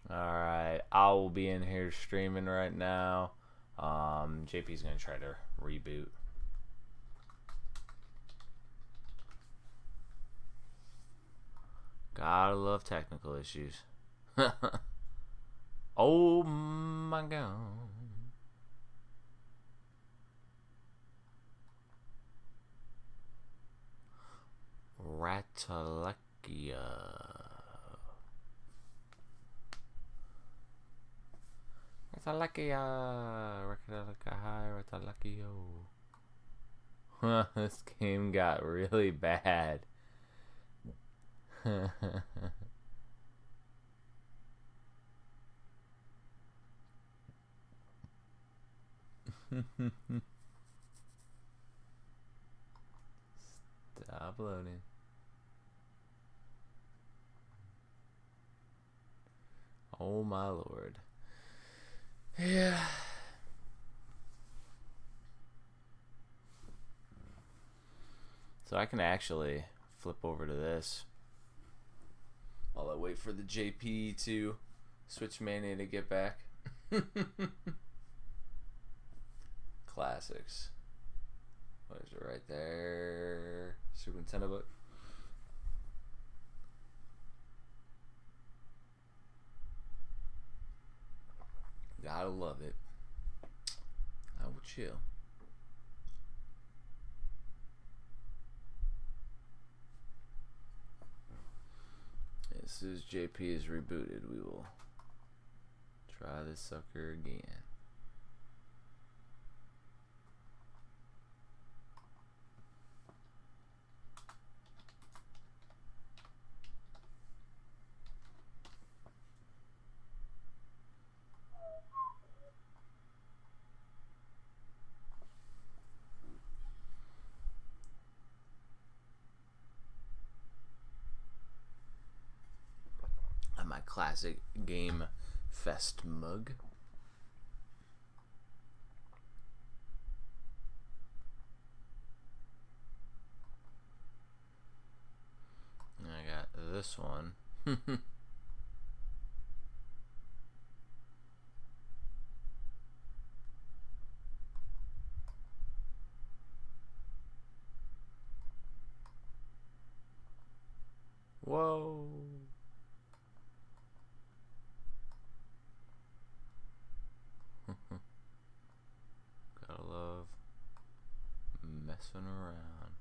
Alright, I will be in here streaming right now. JP's gonna try to reboot. Gotta love technical issues. Oh my god. Ratalakia. Ratalakio. This game got really bad. Stop loading. Oh my lord. Yeah. So I can actually flip over to this while I wait for the JP to Switchmania to get back. Classics. What is it right there? Super Nintendo book. Gotta love it. I will chill. As soon as JP is rebooted, we will try this sucker again. My classic Game Fest mug. And I got this one. Whoa. Gotta love messing around.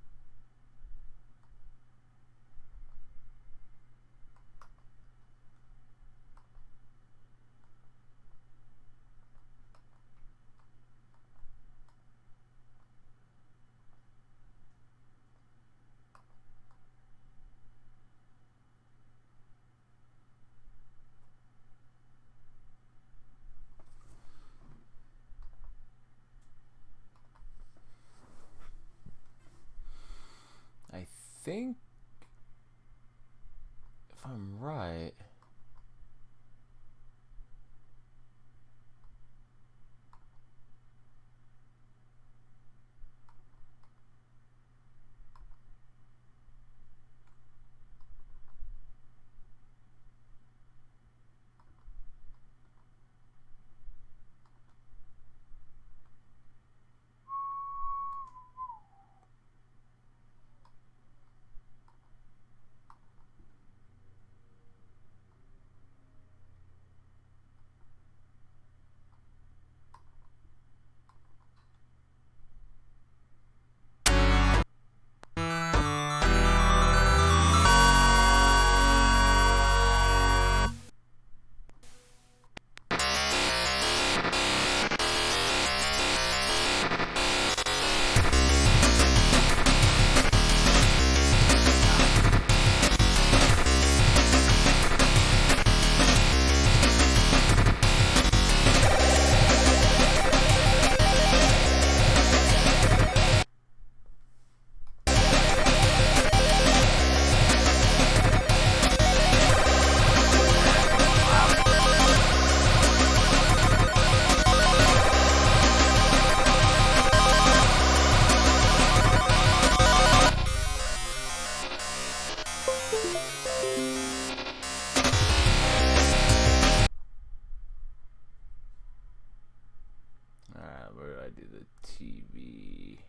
I think, if I'm right, TV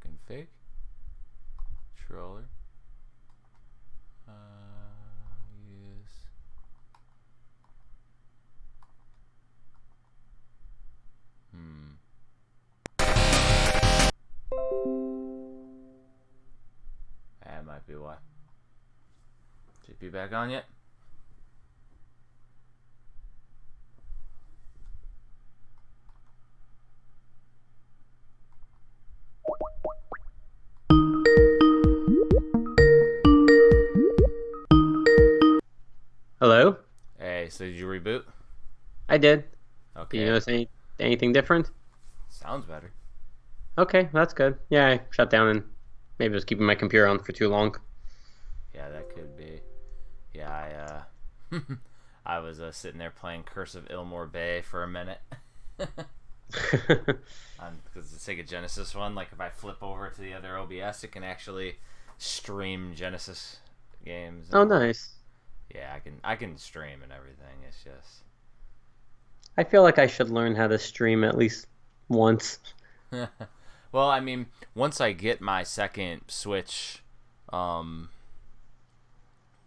config controller. Use. That might be why. JP back on yet? Hello? Hey, so did you reboot? I did. Okay. Did you notice anything different? Sounds better. Okay, that's good. Yeah, I shut down and maybe I was keeping my computer on for too long. Yeah, that could be. Yeah, I was sitting there playing Curse of Ilmore Bay for a minute. Because the Sega Genesis one, like if I flip over to the other OBS, it can actually stream Genesis games. Oh, nice. Yeah, I can stream and everything. It's just. I feel like I should learn how to stream at least once. Well, I mean, once I get my second Switch,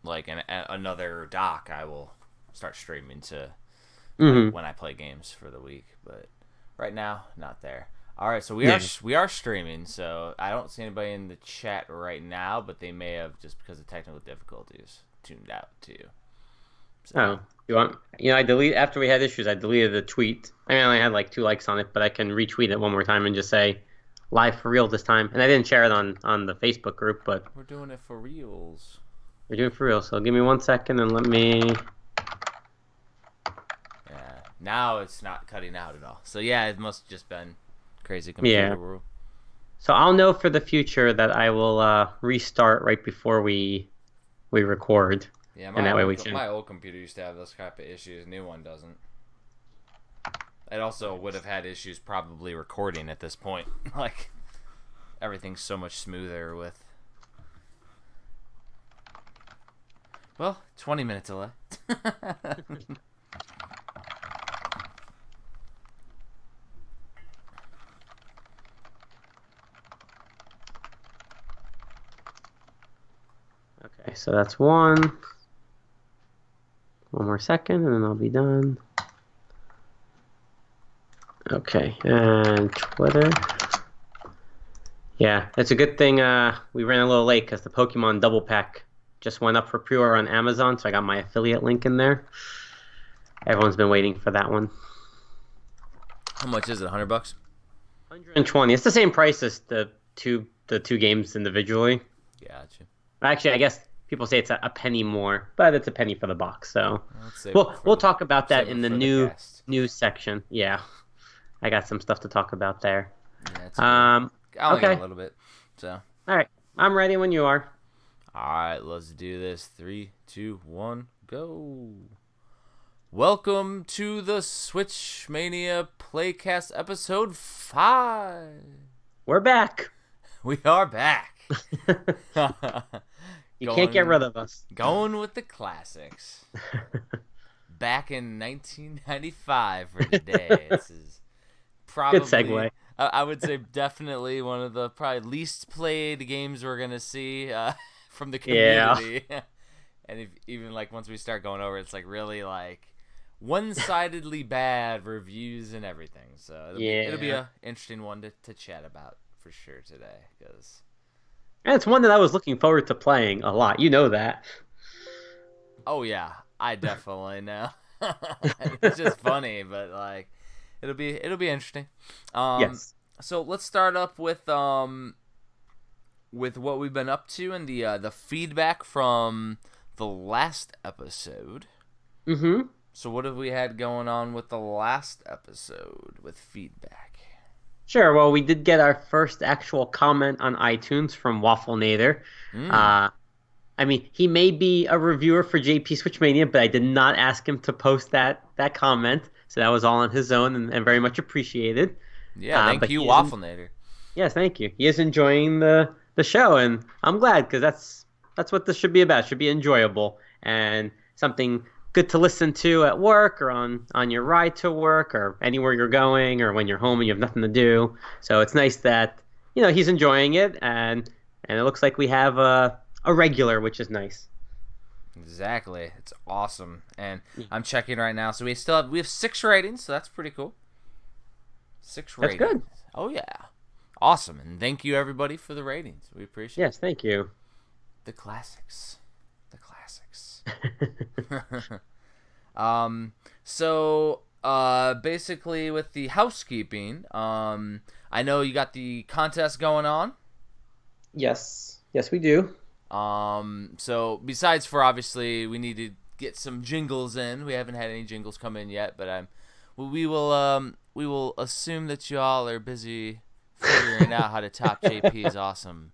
like another dock, I will start streaming to when I play games for the week. But right now, not there. All right, so we are streaming. So I don't see anybody in the chat right now, but they may have, just because of technical difficulties, tuned out too. So. Oh, you want? I delete after we had issues. I deleted the tweet. I mean, I only had like 2 likes on it, but I can retweet it one more time and just say live for real this time. And I didn't share it on the Facebook group, but we're doing it for reals. We're doing it for real. So give me 1 second and let me. Yeah, now it's not cutting out at all. So yeah, it must have just been crazy computer rule. So I'll know for the future that I will restart right before we record. Yeah, my old computer used to have those type of issues. New one doesn't. It also would have had issues probably recording at this point. Like, everything's so much smoother with. Well, 20 minutes delay. Okay, so that's one. One more second, and then I'll be done. Okay, and Twitter. Yeah, it's a good thing we ran a little late because the Pokemon Double Pack just went up for pre-order on Amazon, so I got my affiliate link in there. Everyone's been waiting for that one. How much is it? $100? $120. It's the same price as the two games individually. Gotcha. Actually, I guess people say it's a penny more, but it's a penny for the box. So we'll talk about that in the news section. Yeah, I got some stuff to talk about there. Yeah, I only got a little bit. So all right, I'm ready when you are. All right, let's do this. 3, 2, 1, go. Welcome to the Switchmania Playcast episode 5. We're back. We are back. You can't get rid of us. Going with the classics. Back in 1995 for today. This is probably... Good segue. I would say definitely one of the probably least played games we're going to see from the community. Yeah. And even like once we start going over, it's like really like one-sidedly bad reviews and everything. So it'll be an interesting one to chat about for sure today. And it's one that I was looking forward to playing a lot. You know that. Oh, yeah. I definitely know. It's just funny, but like it'll be interesting. Yes. So let's start up with what we've been up to and the feedback from the last episode. Mm-hmm. So what have we had going on with the last episode with feedback? Sure. Well, we did get our first actual comment on iTunes from Wafflenator. I mean, he may be a reviewer for JP Switchmania, but I did not ask him to post that comment. So that was all on his own and very much appreciated. Yeah, thank you, Wafflenator. Yes, thank you. He is enjoying the show, and I'm glad because that's what this should be about. It should be enjoyable and something good to listen to at work or on your ride to work or anywhere you're going or when you're home and you have nothing to do. So it's nice that he's enjoying it, and it looks like we have a regular, which is nice. Exactly. It's awesome. And I'm checking right now. So we have 6 ratings, so that's pretty cool. 6 ratings. That's good. Oh yeah. Awesome. And thank you everybody for the ratings. We appreciate it. Yes, thank you. The classics. The classics. Basically with the housekeeping, I know you got the contest going on. Yes. Yes, we do. So besides for obviously we need to get some jingles in. We haven't had any jingles come in yet, but we will assume that y'all are busy figuring out how to top JP's awesome.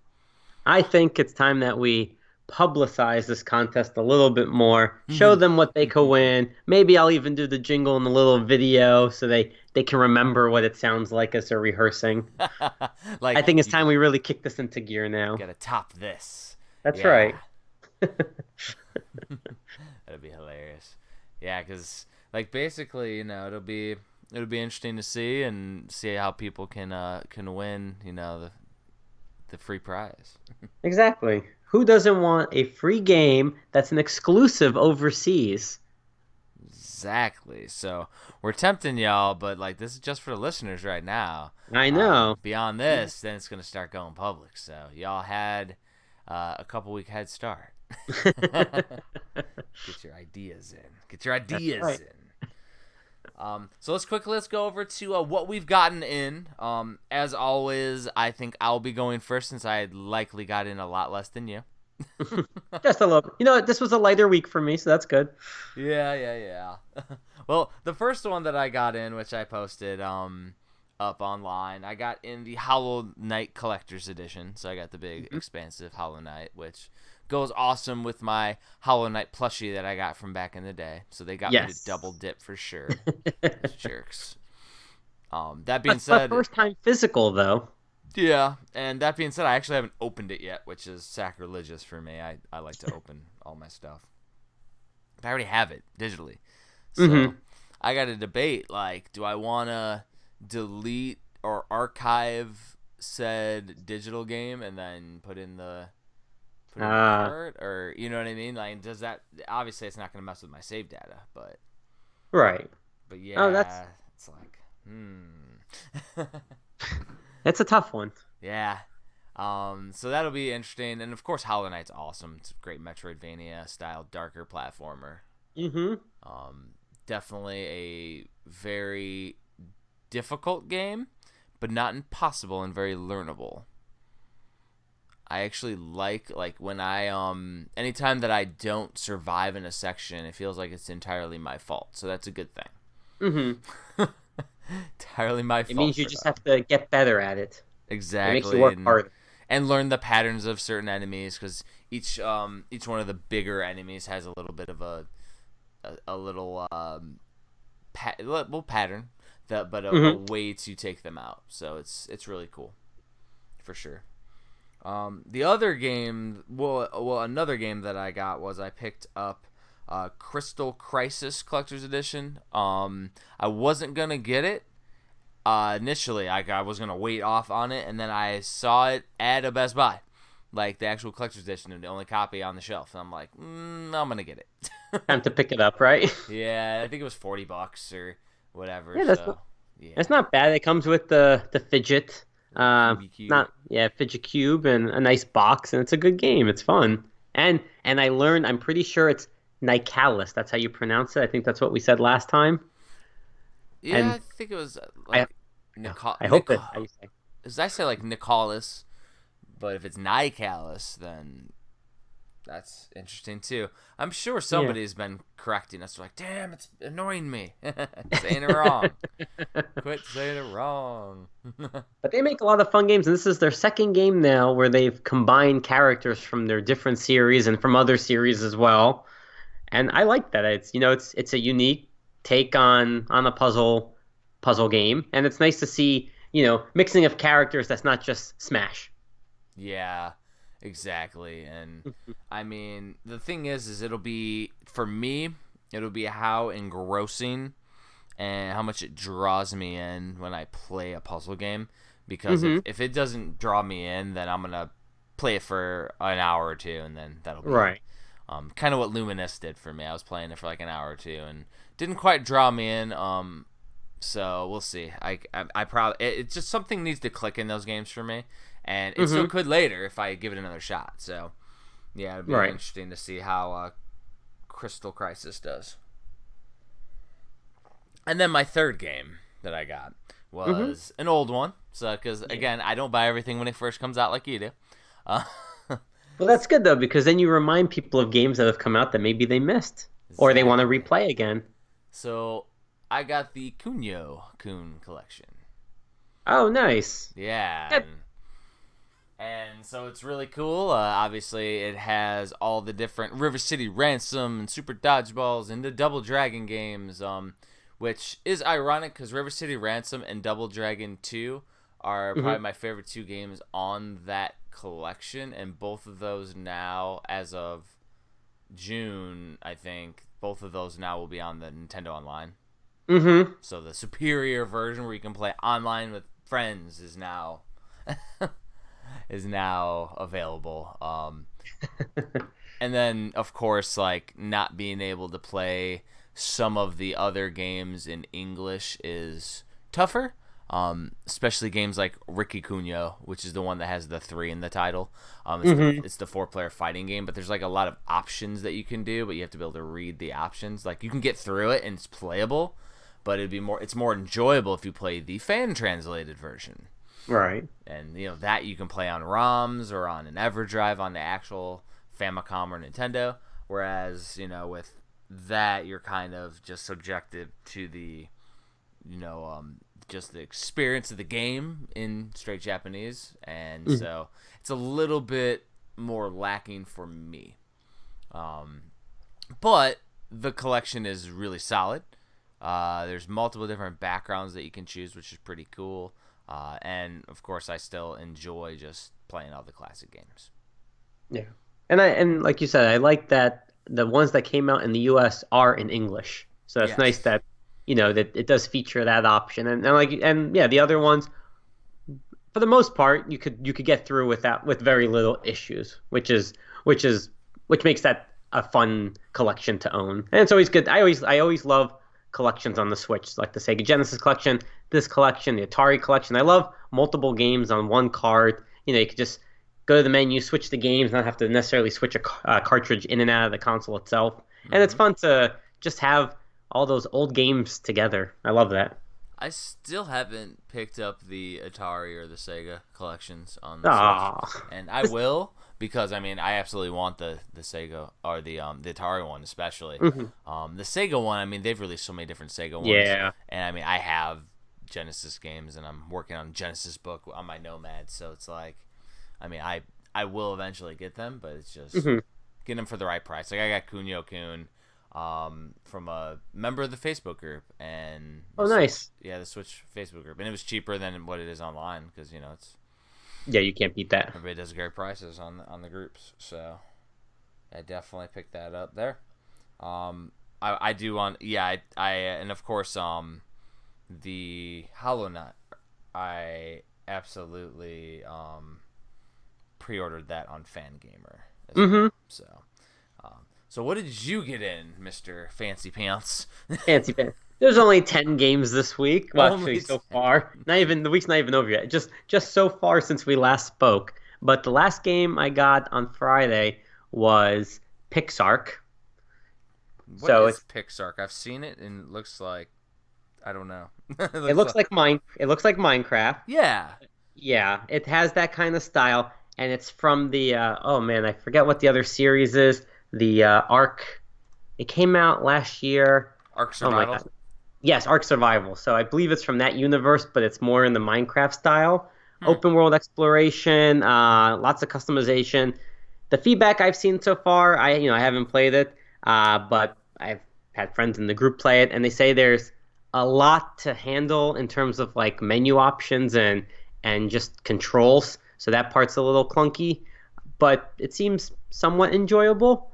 I think it's time that we publicize this contest a little bit more. Show them what they could win. Maybe I'll even do the jingle in the little video so they can remember what it sounds like as they're rehearsing. I think it's time we really kick this into gear now. Gotta top this. That's right. That'd be hilarious. Yeah, because basically, it'll be interesting to see how people can win, the free prize. Exactly. Who doesn't want a free game that's an exclusive overseas? Exactly. So we're tempting y'all, but this is just for the listeners right now. I know. Beyond this, then it's gonna start going public. So y'all had a couple week head start. Get your ideas in. So let's go over to what we've gotten in. As always, I think I'll be going first since I likely got in a lot less than you. Just a little. This was a lighter week for me, so that's good. Yeah. Well, the first one that I got in, which I posted up online, I got in the Hollow Knight Collector's Edition. So I got the big, expansive Hollow Knight, which goes awesome with my Hollow Knight plushie that I got from back in the day. So they got me to double dip for sure. Those jerks. That being said, my first time physical though. Yeah, and that being said, I actually haven't opened it yet, which is sacrilegious for me. I like to open all my stuff. But I already have it digitally. So I got to debate, do I want to delete or archive said digital game and then put in the card, or you know what I mean? Does that, obviously it's not going to mess with my save data, but right. But yeah, it's It's a tough one. Yeah. So that'll be interesting, and of course Hollow Knight's awesome. It's a great Metroidvania style darker platformer. Definitely a very difficult game, but not impossible and very learnable. I actually like when I anytime that I don't survive in a section, it feels like it's entirely my fault. So that's a good thing. Entirely my fault. It means you just have to get better at it. Exactly. It makes you work harder. And learn the patterns of certain enemies, because each one of the bigger enemies has a little bit of a little pattern but a way to take them out. So it's really cool, for sure. The other game, another game that I got was I picked up Crystal Crisis Collector's Edition. I wasn't gonna get it initially. I was gonna wait off on it, and then I saw it at a Best Buy, the actual collector's edition, and the only copy on the shelf. And I'm like, I'm gonna get it. Time to pick it up, right? Yeah, I think it was $40 or whatever. Yeah, it's not bad. It comes with the fidget, fidget cube and a nice box, and it's a good game. It's fun, and I learned. I'm pretty sure it's Nicalis. That's how you pronounce it. I think that's what we said last time. Yeah, and I think it was I hope that's how you say. As I say, Nicalis, but if it's Nicalis, then that's interesting too. I'm sure somebody's been correcting us. They're like, damn, it's annoying me. Saying it wrong. Quit saying it wrong. But they make a lot of fun games, and this is their second game now where they've combined characters from their different series and from other series as well. And I like that. It's a unique take on a puzzle game, and it's nice to see mixing of characters that's not just Smash. Yeah, exactly. And I mean, the thing is it'll be, for me, It'll be how engrossing and how much it draws me in when I play a puzzle game. Because if it doesn't draw me in, then I'm gonna play it for an hour or two, and then that'll be Right. kind of what Luminous did for me. I was playing it for like an hour or two, and didn't quite draw me in. So we'll see. I probably it's just something needs to click in those games for me, and it still could later if I give it another shot. So yeah, it'd be interesting to see how Crystal Crisis does. And then my third game that I got was an old one. So, because again, I don't buy everything when it first comes out like you do. Well, that's good though, because then you remind people of games that have come out that maybe they missed or they want to replay again. So I got the Kunio-kun collection. Oh, nice. Yeah. Yep. And so it's really cool. Obviously, it has all the different River City Ransom and Super Dodgeballs and the Double Dragon games, which is ironic because River City Ransom and Double Dragon 2 are probably my favorite two games on that collection, and both of those now, as of June, I think, both of those now will be on the Nintendo Online. So the superior version where you can play online with friends is now available. And then, of course, like not being able to play some of the other games in English is tougher. Especially games like Ricky Kunio, which is the one that has the 3 in the title. It's the 4-player fighting game, but there's like a lot of options that you can do, but you have to be able to read the options. Like you can get through it and it's playable, but it's more enjoyable if you play the fan translated version. Right. And that you can play on ROMs or on an EverDrive on the actual Famicom or Nintendo, whereas with that you're kind of just subjected to the just the experience of the game in straight Japanese, and so it's a little bit more lacking for me. But the collection is really solid. There's multiple different backgrounds that you can choose, which is pretty cool. And of course, I still enjoy just playing all the classic games. Yeah, and like you said, I like that the ones that came out in the U.S. are in English, so it's nice that that it does feature that option, and the other ones, for the most part, you could get through with that with very little issues, which makes that a fun collection to own, and it's always good. I always love collections on the Switch, like the Sega Genesis collection, this collection, the Atari collection. I love multiple games on one card. You could just go to the menu, switch the games, not have to necessarily switch a cartridge in and out of the console itself, and it's fun to just have all those old games together. I love that. I still haven't picked up the Atari or the Sega collections on the Switch, and I will, because I absolutely want the Sega or the Atari one especially. The Sega one, they've released so many different Sega ones. Yeah. And I have Genesis games, and I'm working on Genesis book on my Nomad, so it's like, I will eventually get them, but it's just getting them for the right price. Like I got Kunio-kun from a member of the Facebook group, and nice. The Switch Facebook group, and it was cheaper than what it is online because it's you can't beat that. Everybody does great prices on the groups, so I definitely picked that up there. I do want and of course the Hollow Knight, I absolutely pre-ordered that on Fangamer as well. So what did you get in, Mr. Fancy Pants? Fancy Pants. There's only 10 games this week. Well, actually, so 10. far. The week's not even over yet. Just so far since we last spoke. But the last game I got on Friday was Pixark. What is Pixark? I've seen it, and it looks like, I don't know. It looks like Minecraft. Yeah. Yeah, it has that kind of style, and it's from the I forget what the other series is. The Ark. It came out last year. Ark Survival? Oh my God. Yes, Ark Survival. So I believe it's from that universe, but it's more in the Minecraft style. Open world exploration, lots of customization. The feedback I've seen so far, I haven't played it, but I've had friends in the group play it, and they say there's a lot to handle in terms of like menu options and just controls. So that part's a little clunky, but it seems somewhat enjoyable.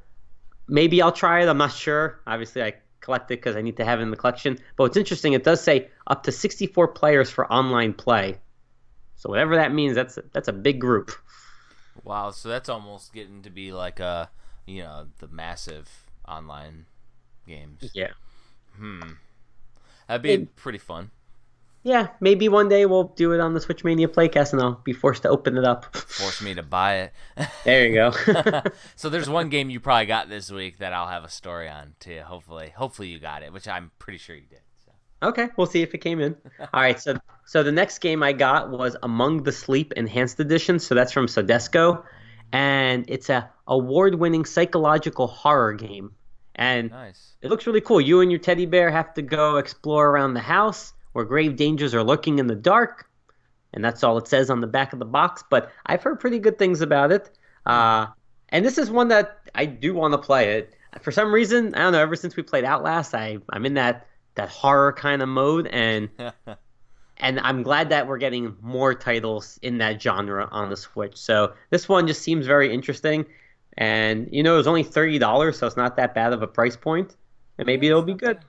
Maybe I'll try it. I'm not sure. Obviously, I collect it because I need to have it in the collection. But what's interesting, it does say up to 64 players for online play. So whatever that means, that's a big group. Wow, so that's almost getting to be like the massive online games. Yeah. That'd be pretty fun. Yeah, maybe one day we'll do it on the Switchmania Playcast and I'll be forced to open it up. Force me to buy it. There you go. So there's one game you probably got this week that I'll have a story on too. Hopefully you got it, which I'm pretty sure you did. So. Okay, we'll see if it came in. All right, so the next game I got was Among the Sleep Enhanced Edition. So that's from Sodesco, and it's a award-winning psychological horror game. And nice. It looks really cool. You and your teddy bear have to go explore around the house where grave dangers are lurking in the dark. And that's all it says on the back of the box. But I've heard pretty good things about it. And this is one that I do want to play it. For some reason, I don't know, ever since we played Outlast, I'm in that horror kind of mode. And I'm glad that we're getting more titles in that genre on the Switch. So this one just seems very interesting. And, it was only $30, so it's not that bad of a price point. And maybe it'll be good.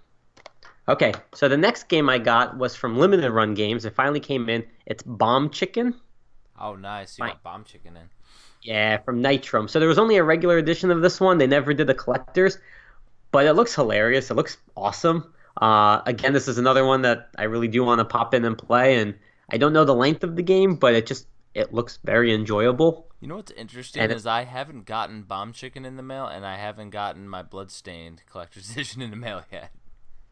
Okay, so the next game I got was from Limited Run Games. It finally came in. It's Bomb Chicken. Oh, nice. You got Bomb Chicken in. Yeah, from Nitrom. So there was only a regular edition of this one. They never did the collectors. But it looks hilarious. It looks awesome. Again, this is another one that I really do want to pop in and play. And I don't know the length of the game, but it looks very enjoyable. You know what's interesting is I haven't gotten Bomb Chicken in the mail, and I haven't gotten my Bloodstained Collector's Edition in the mail yet.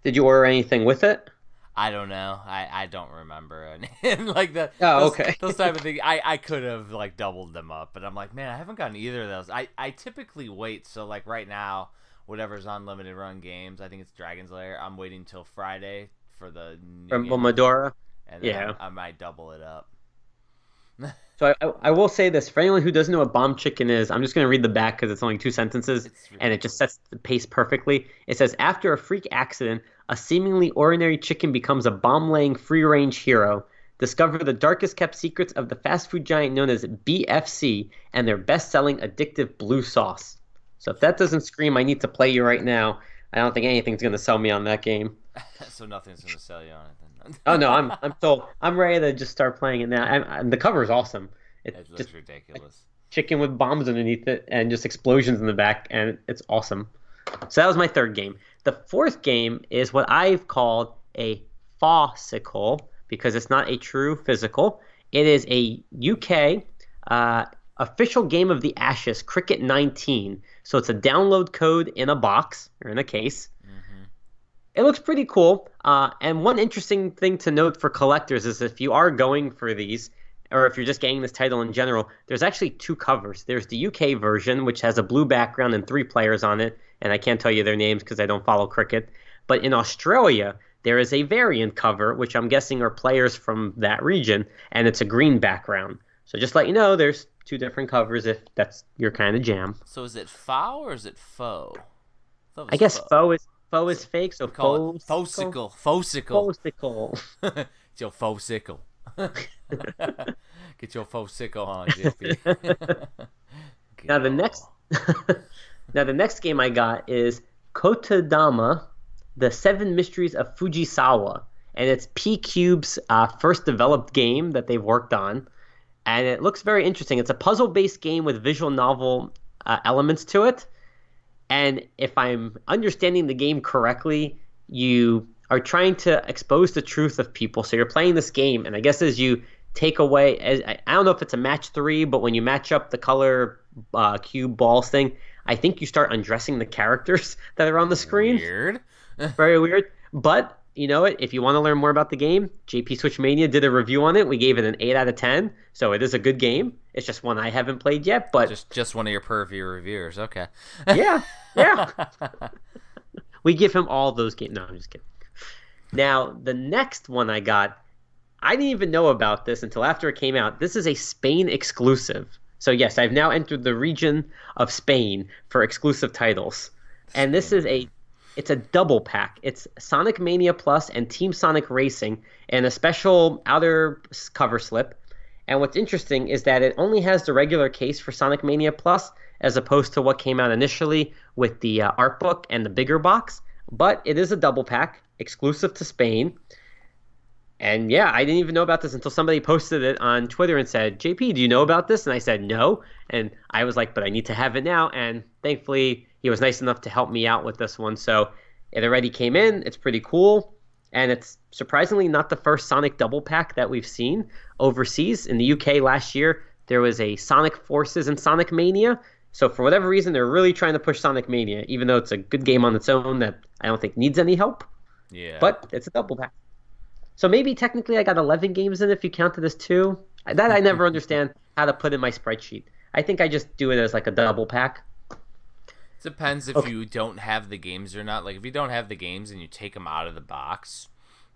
Did you order anything with it? I don't know. I don't remember. And like that. Oh, okay. Those type of things. I could have like doubled them up, but I'm like, man, I haven't gotten either of those. I typically wait. So like right now, whatever's on Limited Run Games, I think it's Dragon's Lair. I'm waiting till Friday for the new from game, Momodora. and then I might double it up. So I will say this. For anyone who doesn't know what Bomb Chicken is, I'm just going to read the back because it's only 2 sentences, and it just sets the pace perfectly. It says, after a freak accident, a seemingly ordinary chicken becomes a bomb-laying free-range hero. Discover the darkest-kept secrets of the fast food giant known as BFC and their best-selling addictive blue sauce. So if that doesn't scream, I need to play you right now, I don't think anything's going to sell me on that game. So nothing's going to sell you on it then. Oh no, I'm sold. I'm ready to just start playing it now. The cover is awesome. It looks just ridiculous. Chicken with bombs underneath it and just explosions in the back, and it's awesome. So that was my third game. The fourth game is what I've called a fawsicle because it's not a true physical. It is a UK official game of the Ashes, Cricket 19. So it's a download code in a box or in a case. It looks pretty cool. And one interesting thing to note for collectors is if you are going for these, or if you're just getting this title in general, there's actually 2 covers. There's the UK version, which has a blue background and 3 players on it, and I can't tell you their names because I don't follow cricket. But in Australia, there is a variant cover, which I'm guessing are players from that region, and it's a green background. So just let you know, there's 2 different covers if that's your kind of jam. So is it foul or is it faux? I guess faux is fake, so faux-sicle. Faux-sicle. It's your faux-sicle. Get your faux-sicle on, JP. Now the next game I got is Kotodama, The 7 Mysteries of Fujisawa, and it's P-Cube's first developed game that they've worked on, and it looks very interesting. It's a puzzle-based game with visual novel elements to it. And if I'm understanding the game correctly, you are trying to expose the truth of people. So you're playing this game, and I guess as you take away, I don't know if it's a match 3, but when you match up the color cube balls thing, I think you start undressing the characters that are on the screen. Weird. Very weird. But you know what? If you want to learn more about the game, JP Switchmania did a review on it. We gave it an 8 out of 10. So it is a good game. It's just one I haven't played yet. But just one of your purview reviewers. Okay. Yeah. We give him all those games. No, I'm just kidding. Now, the next one I got, I didn't even know about this until after it came out. This is a Spain exclusive. So yes, I've now entered the region of Spain for exclusive titles. And this is it's a double pack. It's Sonic Mania Plus and Team Sonic Racing and a special outer cover slip. And what's interesting is that it only has the regular case for Sonic Mania Plus as opposed to what came out initially with the art book and the bigger box. but it is a double pack exclusive to Spain. And yeah, I didn't even know about this until somebody posted it on Twitter and said, "JP, do you know about this?" And I said, "No." And I was like, "But I need to have it now." And thankfully, he was nice enough to help me out with this one. So it already came in. It's pretty cool. And it's surprisingly not the first Sonic double pack that we've seen overseas. In the UK last year, there was a Sonic Forces and Sonic Mania. So for whatever reason, they're really trying to push Sonic Mania, even though it's a good game on its own that I don't think needs any help. Yeah. But it's a double pack. So maybe technically I got 11 games in if you count it as two. That I never understand how to put in my spreadsheet. I think I just do it as like a double pack. Depends if you don't have the games or not. Like, if you don't have the games and you take them out of the box,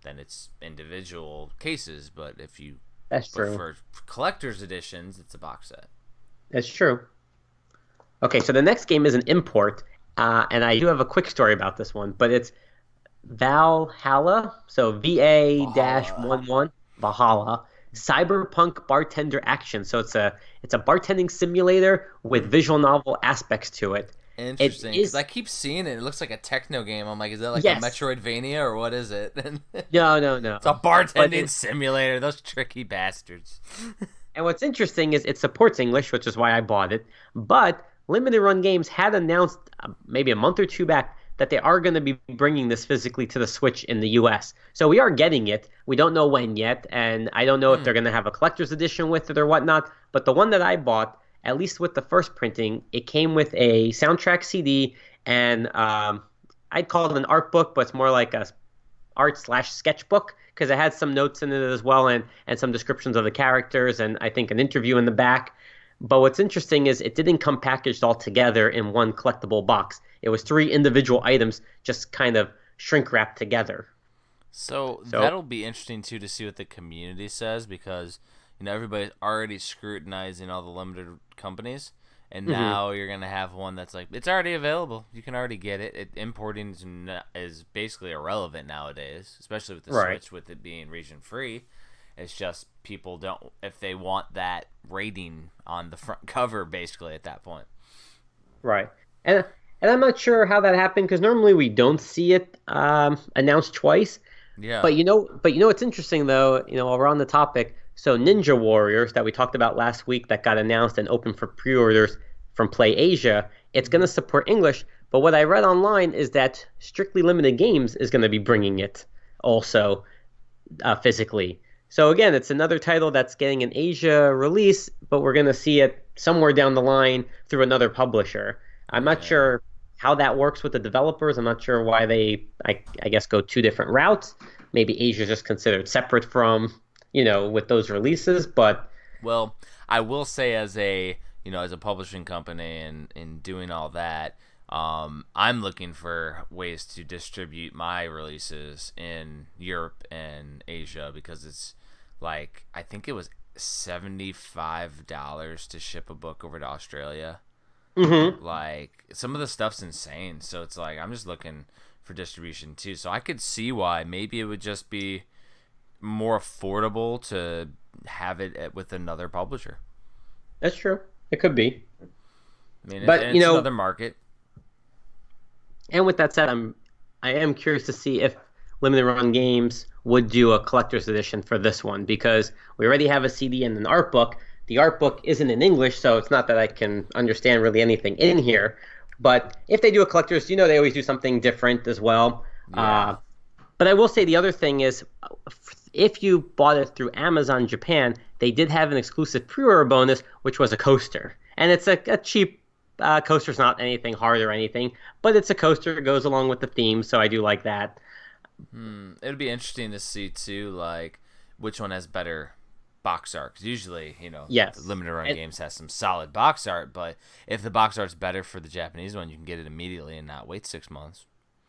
then it's individual cases. But if you... That's true. For collector's editions, it's a box set. That's true. Okay, so the next game is an import. And I do have a quick story about this one. But it's Valhalla, so VA-11 Valhalla, cyberpunk bartender action. So it's a bartending simulator with visual novel aspects to it. Interesting. Because I keep seeing it. It looks like a techno game. I'm like, is that like a Metroidvania or what is it? No. It's a bartending simulator. Those tricky bastards. And what's interesting is it supports English, which is why I bought it. But Limited Run Games had announced maybe a month or two back that they are going to be bringing this physically to the Switch in the US. So we are getting it. We don't know when yet, and I don't know if they're going to have a collector's edition with it or whatnot. But the one that I bought, at least with the first printing, it came with a soundtrack CD and I'd call it an art book, but it's more like a art/sketchbook because it had some notes in it as well and some descriptions of the characters and I think an interview in the back. But what's interesting is it didn't come packaged all together in one collectible box. It was 3 individual items just kind of shrink wrapped together. So that'll be interesting too to see what the community says because everybody's already scrutinizing all the limited companies, and now you're gonna have one that's like it's already available. You can already get it. Importing is basically irrelevant nowadays, especially with the Switch, with it being region free. It's just people don't if they want that rating on the front cover, basically at that point. Right, and I'm not sure how that happened because normally we don't see it announced twice. Yeah. But what's interesting though, while we're on the topic. So Ninja Warriors that we talked about last week that got announced and open for pre-orders from Play Asia, it's going to support English. But what I read online is that Strictly Limited Games is going to be bringing it also physically. So again, it's another title that's getting an Asia release, but we're going to see it somewhere down the line through another publisher. I'm not sure how that works with the developers. I'm not sure why they, I guess, go 2 different routes. Maybe Asia is just considered separate from... with those releases, but... Well, I will say as a publishing company and doing all that, I'm looking for ways to distribute my releases in Europe and Asia because it's like, I think it was $75 to ship a book over to Australia. Mm-hmm. Like, some of the stuff's insane, so it's like, I'm just looking for distribution too. So I could see why maybe it would just be more affordable to have it with another publisher. That's true. It could be. I mean, it's another market. And with that said, I am curious to see if Limited Run Games would do a collector's edition for this one because we already have a CD and an art book. The art book isn't in English, so it's not that I can understand really anything in here. But if they do a collector's, they always do something different as well. Yeah. But I will say the other thing is, if you bought it through Amazon Japan, they did have an exclusive pre-order bonus, which was a coaster. And it's a cheap coaster. It's not anything hard or anything, but it's a coaster. It goes along with the theme, so I do like that. It'd be interesting to see, too, like, which one has better box art. Because usually, yes. the Limited Run Games has some solid box art, but if the box art's better for the Japanese one, you can get it immediately and not wait 6 months.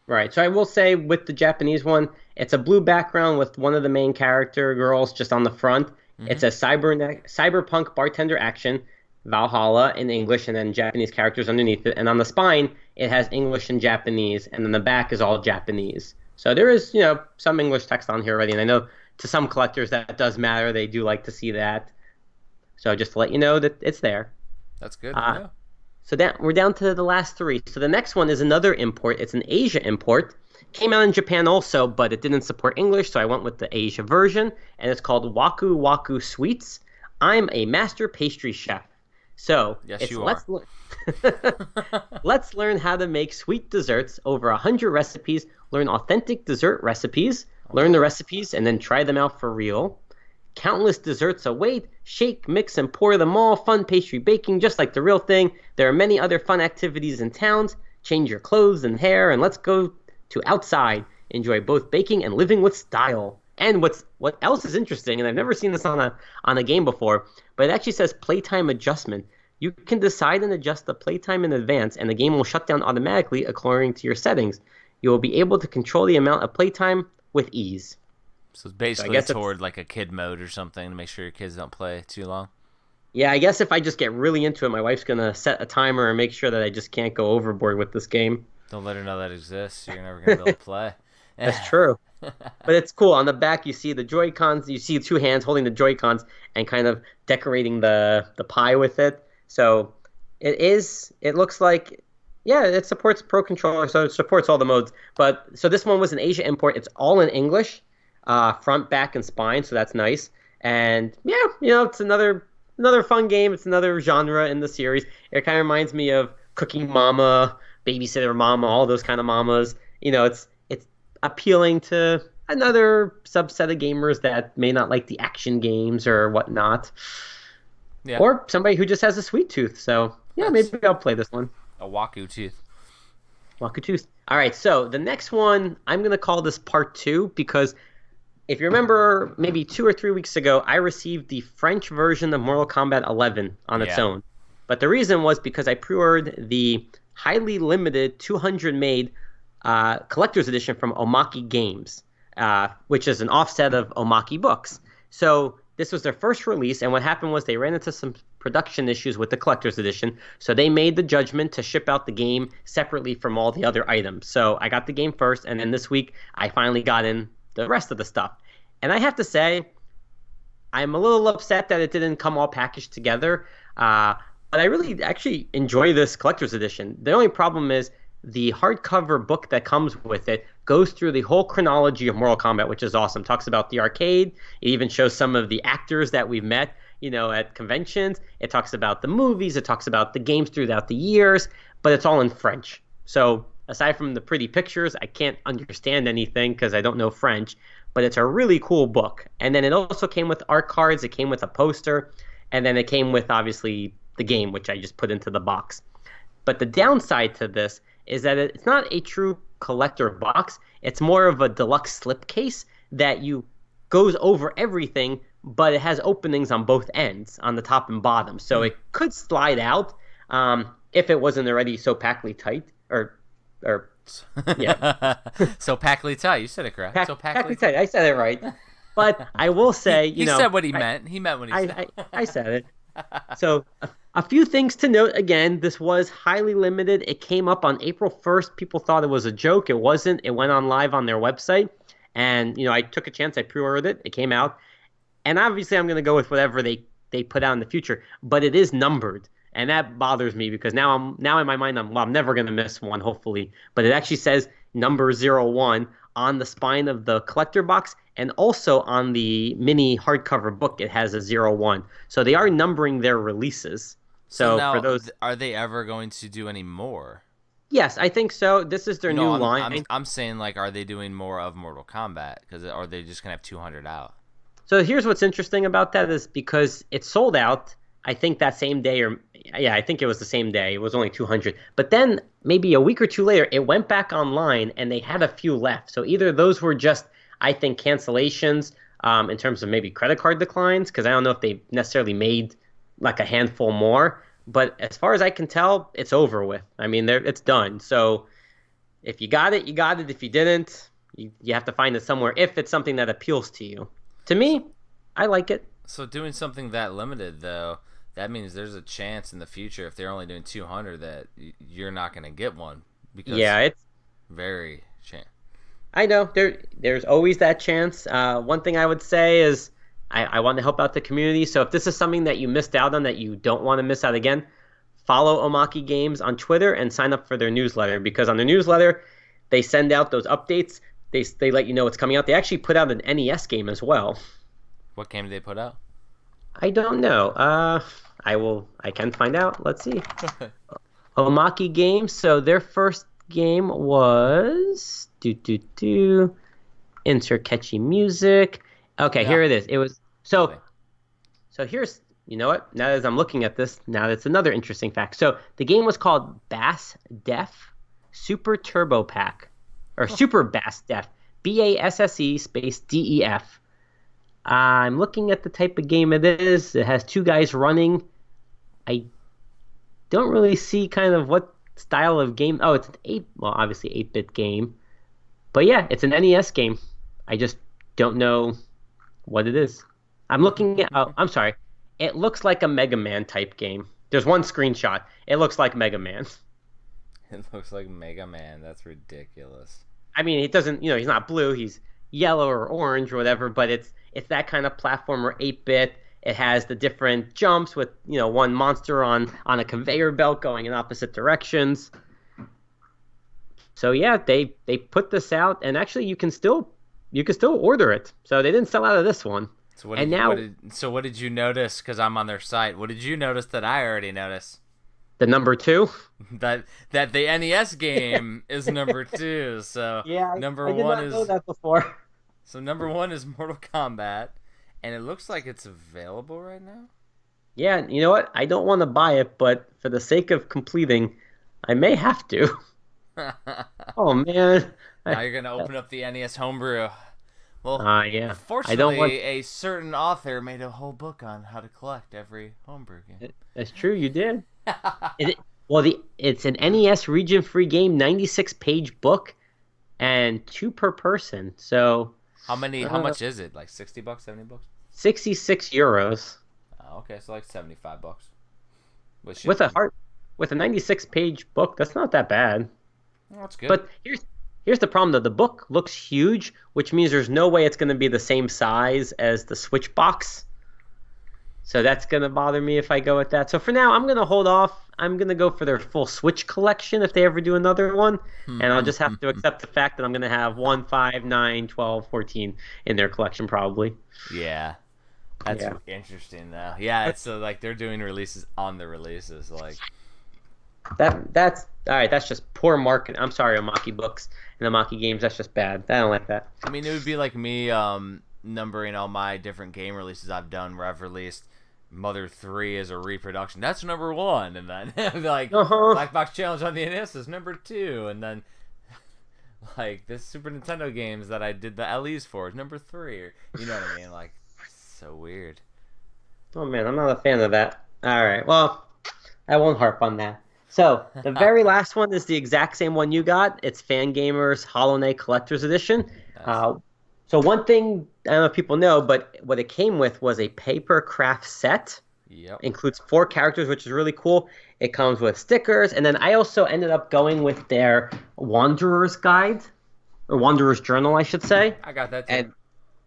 Right. So I will say with the Japanese one, it's a blue background with one of the main character girls just on the front. Mm-hmm. It's a cyberpunk bartender action, Valhalla in English, and then Japanese characters underneath it. And on the spine, it has English and Japanese, and then the back is all Japanese. So there is, some English text on here already. And I know to some collectors that does matter. They do like to see that. So just to let you know that it's there. That's good. Yeah. So that we're down to the last three. So the next one is another import. It's an Asia import. Came out in Japan also, but it didn't support English, so I went with the Asia version, and it's called Waku Waku Sweets. I'm a master pastry chef. So yes, you are. Let's learn how to make sweet desserts. Over 100 recipes. Learn authentic dessert recipes. Learn the recipes and then try them out for real. Countless desserts await. Shake, mix, and pour them all. Fun pastry baking, just like the real thing. There are many other fun activities in towns. Change your clothes and hair, and let's go to outside. Enjoy both baking and living with style. And what else is interesting, and I've never seen this on a game before, but it actually says playtime adjustment. You can decide and adjust the playtime in advance, and the game will shut down automatically according to your settings. You will be able to control the amount of playtime with ease. So it's basically toward like a kid mode or something to make sure your kids don't play too long. Yeah, I guess if I just get really into it, my wife's going to set a timer and make sure that I just can't go overboard with this game. Don't let her know that exists. You're never going to be able to play. That's true. But it's cool. On the back, you see the Joy-Cons. You see two hands holding the Joy-Cons and kind of decorating the pie with it. So it looks like, yeah, it supports Pro Controller, so it supports all the modes. But so this one was an Asia import. It's all in English. Front, back, and spine, so that's nice. And yeah, it's another fun game. It's another genre in the series. It kind of reminds me of Cooking Mama, Babysitter Mama, all those kind of mamas. It's appealing to another subset of gamers that may not like the action games or whatnot. Yeah. Or somebody who just has a sweet tooth. So yeah, maybe I'll play this one. A Waku tooth. Waku tooth. All right, so the next one, I'm going to call this part 2 because if you remember, maybe 2 or 3 weeks ago, I received the French version of Mortal Kombat 11 on its own. But the reason was because I pre-ordered the highly limited 200-made collector's edition from Omaki Games, which is an offset of Omaki Books. So this was their first release, and what happened was they ran into some production issues with the collector's edition, so they made the judgment to ship out the game separately from all the other items. So I got the game first, and then this week I finally got in the rest of the stuff. And I have to say, I'm a little upset that it didn't come all packaged together, but I really actually enjoy this collector's edition. The only problem is the hardcover book that comes with it goes through the whole chronology of Mortal Kombat, which is awesome. Talks about the arcade. It even shows some of the actors that we've met, at conventions. It talks about the movies. It talks about the games throughout the years, but it's all in French. So aside from the pretty pictures, I can't understand anything because I don't know French, but it's a really cool book. And then it also came with art cards. It came with a poster, and then it came with, obviously, the game, which I just put into the box. But the downside to this is that it's not a true collector box. It's more of a deluxe slipcase that goes over everything, but it has openings on both ends, on the top and bottom. So it could slide out if it wasn't already so packly tight. Yeah. So packly tight. You said it correct. So packly tight. I said it right. But I will say, he said what he meant. He meant what he said. I said it. So a few things to note. Again, this was highly limited. It came up on April 1st. People thought it was a joke. It wasn't. It went on live on their website. And, I took a chance. I pre-ordered it. It came out. And obviously, I'm going to go with whatever they put out in the future. But it is numbered. And that bothers me because now in my mind, I'm never going to miss one, hopefully. But it actually says number 01 on the spine of the collector box. And also on the mini hardcover book, it has a 01. So they are numbering their releases. So now, for those, are they ever going to do any more? Yes, I think so. This is their new line. I'm saying, are they doing more of Mortal Kombat? Because are they just gonna have 200 out? So here's what's interesting about that is because it sold out, I think that same day, I think it was the same day. It was only 200. But then maybe a week or two later, it went back online and they had a few left. So either those were just, I think, cancellations in terms of maybe credit card declines, because I don't know if they necessarily made like a handful more. But as far as I can tell, it's over with. I mean, it's done. So if you got it, you got it. If you didn't, you have to find it somewhere if it's something that appeals to you. To me, I like it. So doing something that limited, though, that means there's a chance in the future, if they're only doing 200, that you're not going to get one. Because it's very chance. I know. There's always that chance. One thing I would say is I want to help out the community. So if this is something that you missed out on that you don't want to miss out again, follow Omaki Games on Twitter and sign up for their newsletter, because on their newsletter they send out those updates. They let you know what's coming out. They actually put out an NES game as well. What game did they put out? I don't know. I can find out. Let's see. Omaki Games. So their first game was insert catchy music. Okay, yeah. Here it is. It was so here's, you know what? Now as I'm looking at this, now that's another interesting fact. So the game was called Bass Def Super Turbo Pack, or Super Bass Def, BASSE space DEF. I'm looking at the type of game it is. It has two guys running. I don't really see kind of what style of game. Oh, it's an obviously 8-bit game. But yeah, it's an NES game. I just don't know what it is. I'm looking at, I'm sorry. It looks like a Mega Man type game. There's one screenshot. It looks like Mega Man. It looks like Mega Man. That's ridiculous. I mean, it doesn't, he's not blue. He's yellow or orange or whatever, but it's that kind of platformer 8-bit. It has the different jumps with, one monster on a conveyor belt going in opposite directions. So yeah, they put this out, and actually you can still order it. So they didn't sell out of this one. So what did you notice? Because I'm on their site. What did you notice that I already noticed? The number 2. That the NES game is number 2. So yeah, number I did 1 not is know that before. So number 1 is Mortal Kombat, and it looks like it's available right now. Yeah, you know what? I don't want to buy it, but for the sake of completing, I may have to. Oh man! Now you're gonna open up the NES homebrew. Well, yeah. Unfortunately, a certain author made a whole book on how to collect every homebrew game. That's true. You did. It's an NES region-free game, 96-page book, and 2 per person. So how much is it? Like $60, $70? 66 euros. Oh, okay, so like $75. With a 96-page book, that's not that bad. Well, that's good. But here's the problem though. The book looks huge, which means there's no way it's going to be the same size as the Switch box. So that's going to bother me if I go with that. So for now, I'm going to hold off. I'm going to go for their full Switch collection if they ever do another one. And I'll just have to accept the fact that I'm going to have 1, 5, 9, 12, 14 in their collection probably. Yeah. That's interesting though. Yeah, it's like they're doing releases on the releases. Like that's all right. That's just poor marketing. I'm sorry, Omaki Books and Omaki Games. That's just bad. I don't like that. I mean, it would be like me numbering all my different game releases I've done where I've released Mother 3 as a reproduction. That's number 1, and then like Black Box Challenge on the NES is number 2, and then like this Super Nintendo games that I did the LEs for is number 3. Or, you know what I mean? Like, so weird. Oh man, I'm not a fan of that. All right, well, I won't harp on that. So the very last one is the exact same one you got. It's Fangamer's Hollow Knight Collector's Edition. Nice. So one thing, I don't know if people know, but what it came with was a paper craft set. Yep. Includes 4 characters, which is really cool. It comes with stickers, and then I also ended up going with their Wanderer's Guide, or Wanderer's Journal, I should say. I got that too. And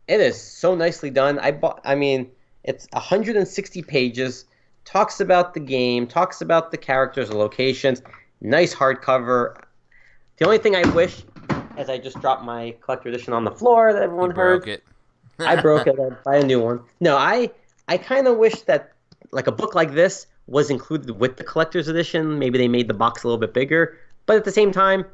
it is so nicely done. It's 160 pages. Talks about the game, talks about the characters, the locations. Nice hardcover. The only thing I wish, as I just dropped my collector edition on the floor that everyone heard. Broke it. I broke it. I'd buy a new one. No, I kind of wish that like a book like this was included with the collector's edition. Maybe they made the box a little bit bigger. But at the same time,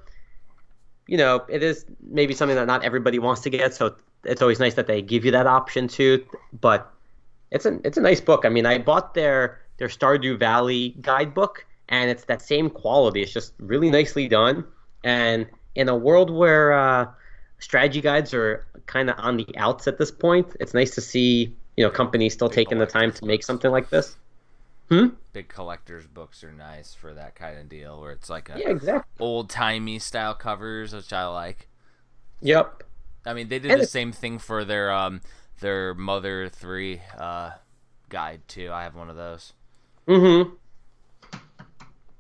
it is maybe something that not everybody wants to get. So it's always nice that they give you that option too. But it's a nice book. I mean, I bought their Stardew Valley guidebook, and it's that same quality. It's just really nicely done. And in a world where strategy guides are kind of on the outs at this point, it's nice to see companies still taking the time to make something like this. Big collector's books are nice for that kind of deal, where it's like old-timey style covers, which I like. Yep. I mean, they did the same thing for their Mother 3 guide too. I have one of those.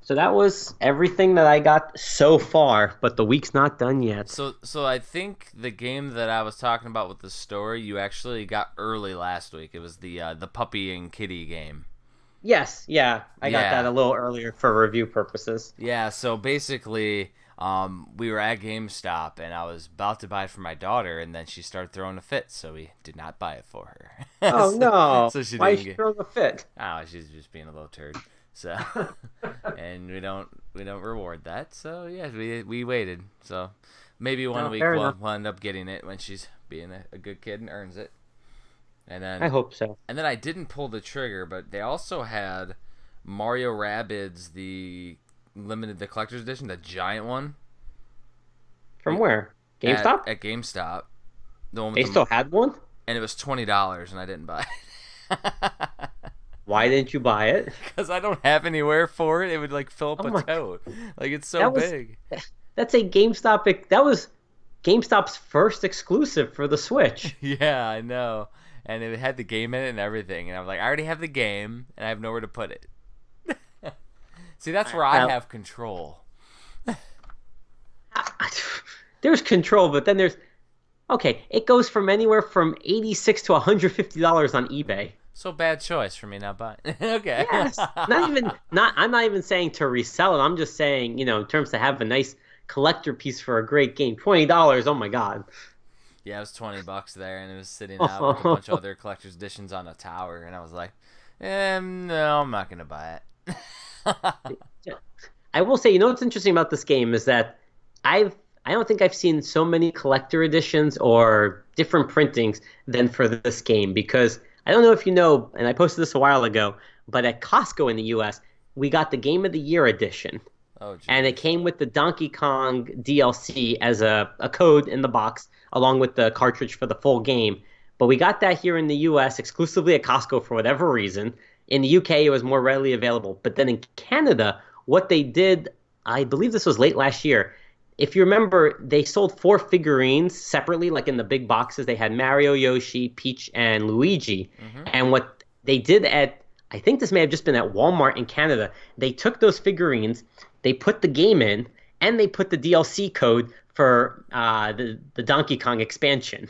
So that was everything that I got so far, but the week's not done yet. So I think the game that I was talking about with the story, you actually got early last week. It was the puppy and kitty game. Yes, yeah, I got that Yeah. a little earlier for review purposes. Yeah, so basically, we were at GameStop, and I was about to buy it for my daughter, and then she started throwing a fit, so we did not buy it for her. Oh so, no, so she why is didn't she get. throwing a fit? Oh, she's just being a little turd. So, and we don't reward that. So yeah, we waited. So maybe one No, week fair we'll, enough. we'll end up getting it when she's being a good kid and earns it. And I then hope so. and then I didn't pull the trigger, but they also had Mario Rabbids, the collector's edition, the giant one From where? at GameStop? at GameStop. The one with They still had one? and it was $20, and I didn't buy it Why didn't you buy it? because I don't have anywhere for it. It would like fill up Oh a my, tote. Like it's so that was big. that's a GameStop. That was GameStop's first exclusive for the Switch. Yeah, I know. And it had the game in it and everything, and I'm like, I already have the game, and I have nowhere to put it. See, that's where I Now, have control. there's control, but then there's okay. It goes from anywhere from $86 to $150 on eBay. So bad choice for me not buying. Okay. Yes, not even not. I'm not even saying to resell it. I'm just saying, in terms to have a nice collector piece for a great game. $20. Oh my God. Yeah, it was $20 there, and it was sitting out with a bunch of other collector's editions on a tower, and I was like, no, I'm not gonna buy it. I will say, what's interesting about this game is that I don't think I've seen so many collector editions or different printings than for this game because I don't know if you know, and I posted this a while ago, but at Costco in the US, we got the Game of the Year edition. Oh, And it geez. came with the Donkey Kong DLC as a code in the box, along with the cartridge for the full game. But we got that here in the US exclusively at Costco for whatever reason. In the UK, it was more readily available. But then in Canada, what they did, I believe this was late last year. If you remember, they sold 4 figurines separately, like in the big boxes. They had Mario, Yoshi, Peach, and Luigi. Mm-hmm. And what they did I think this may have just been at Walmart in Canada, they took those figurines, they put the game in, and they put the DLC code for the Donkey Kong expansion.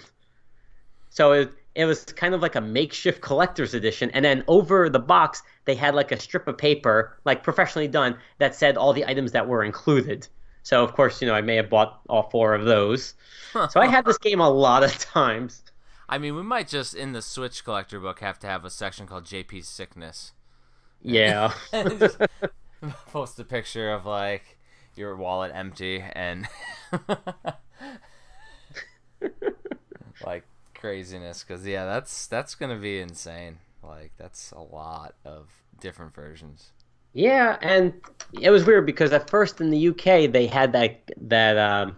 So it was kind of like a makeshift collector's edition. And then over the box, they had like a strip of paper, like professionally done, that said all the items that were included. So, of course, I may have bought all 4 of those. So I had this game a lot of times. I mean, we might just in the Switch collector book have to have a section called JP's Sickness. Yeah. And just post a picture of like your wallet empty and like craziness. Because yeah, that's gonna be insane. Like that's a lot of different versions. Yeah, and it was weird because at first in the UK they had that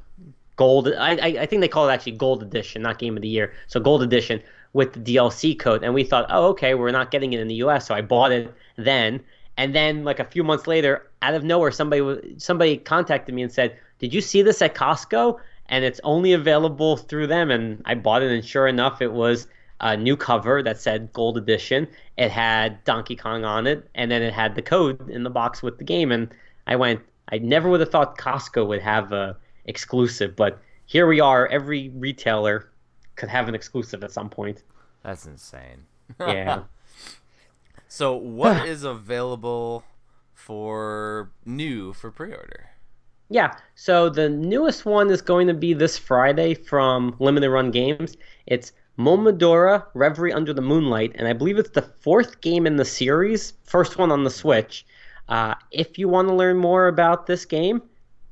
gold. I think they call it actually Gold Edition, not Game of the Year. So Gold Edition with the DLC code, and we thought, oh, okay, we're not getting it in the US, so I bought it then. And then like a few months later, out of nowhere, somebody contacted me and said, "Did you see this at Costco?" And it's only available through them. And I bought it, and sure enough, it was a new cover that said Gold Edition. It had Donkey Kong on it, and then it had the code in the box with the game. And I never would have thought Costco would have a exclusive, but here we are. Every retailer could have an exclusive at some point. That's insane. Yeah. So what is available for pre-order? Yeah, so the newest one is going to be this Friday from Limited Run Games. It's Momodora Reverie Under the Moonlight, and I believe it's the 4th game in the series, first one on the Switch. If you want to learn more about this game,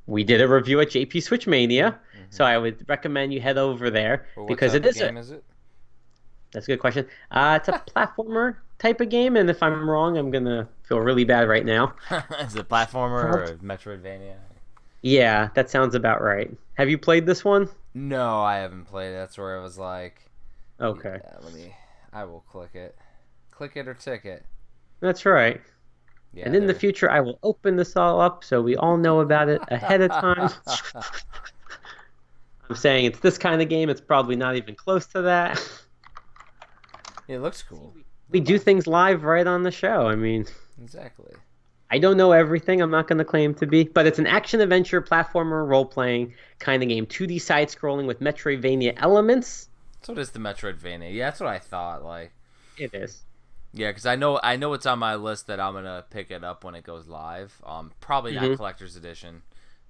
we did a review at JP Switchmania, so I would recommend you head over there Well, what because type it of is game is it? that's a good question. It's a platformer type of game, and if I'm wrong, I'm gonna feel really bad right now. Is it a platformer or a Metroidvania? Yeah, that sounds about right. Have you played this one? No, I haven't played it. That's where I was like, Okay. yeah, I will click it. Click it or tick it. That's right. Yeah, And in the future, I will open this all up so we all know about it ahead of time. I'm saying it's this kind of game. It's probably not even close to that. It looks cool. We do things live right on the show. I mean, Exactly. I don't know everything. I'm not going to claim to be. But it's an action-adventure, platformer, role-playing kind of game. 2D side-scrolling with Metroidvania elements. So it is the Metroidvania. Yeah, that's what I thought. Like, It is. Yeah, because I know it's on my list that I'm gonna pick it up when it goes live. Probably not collector's edition,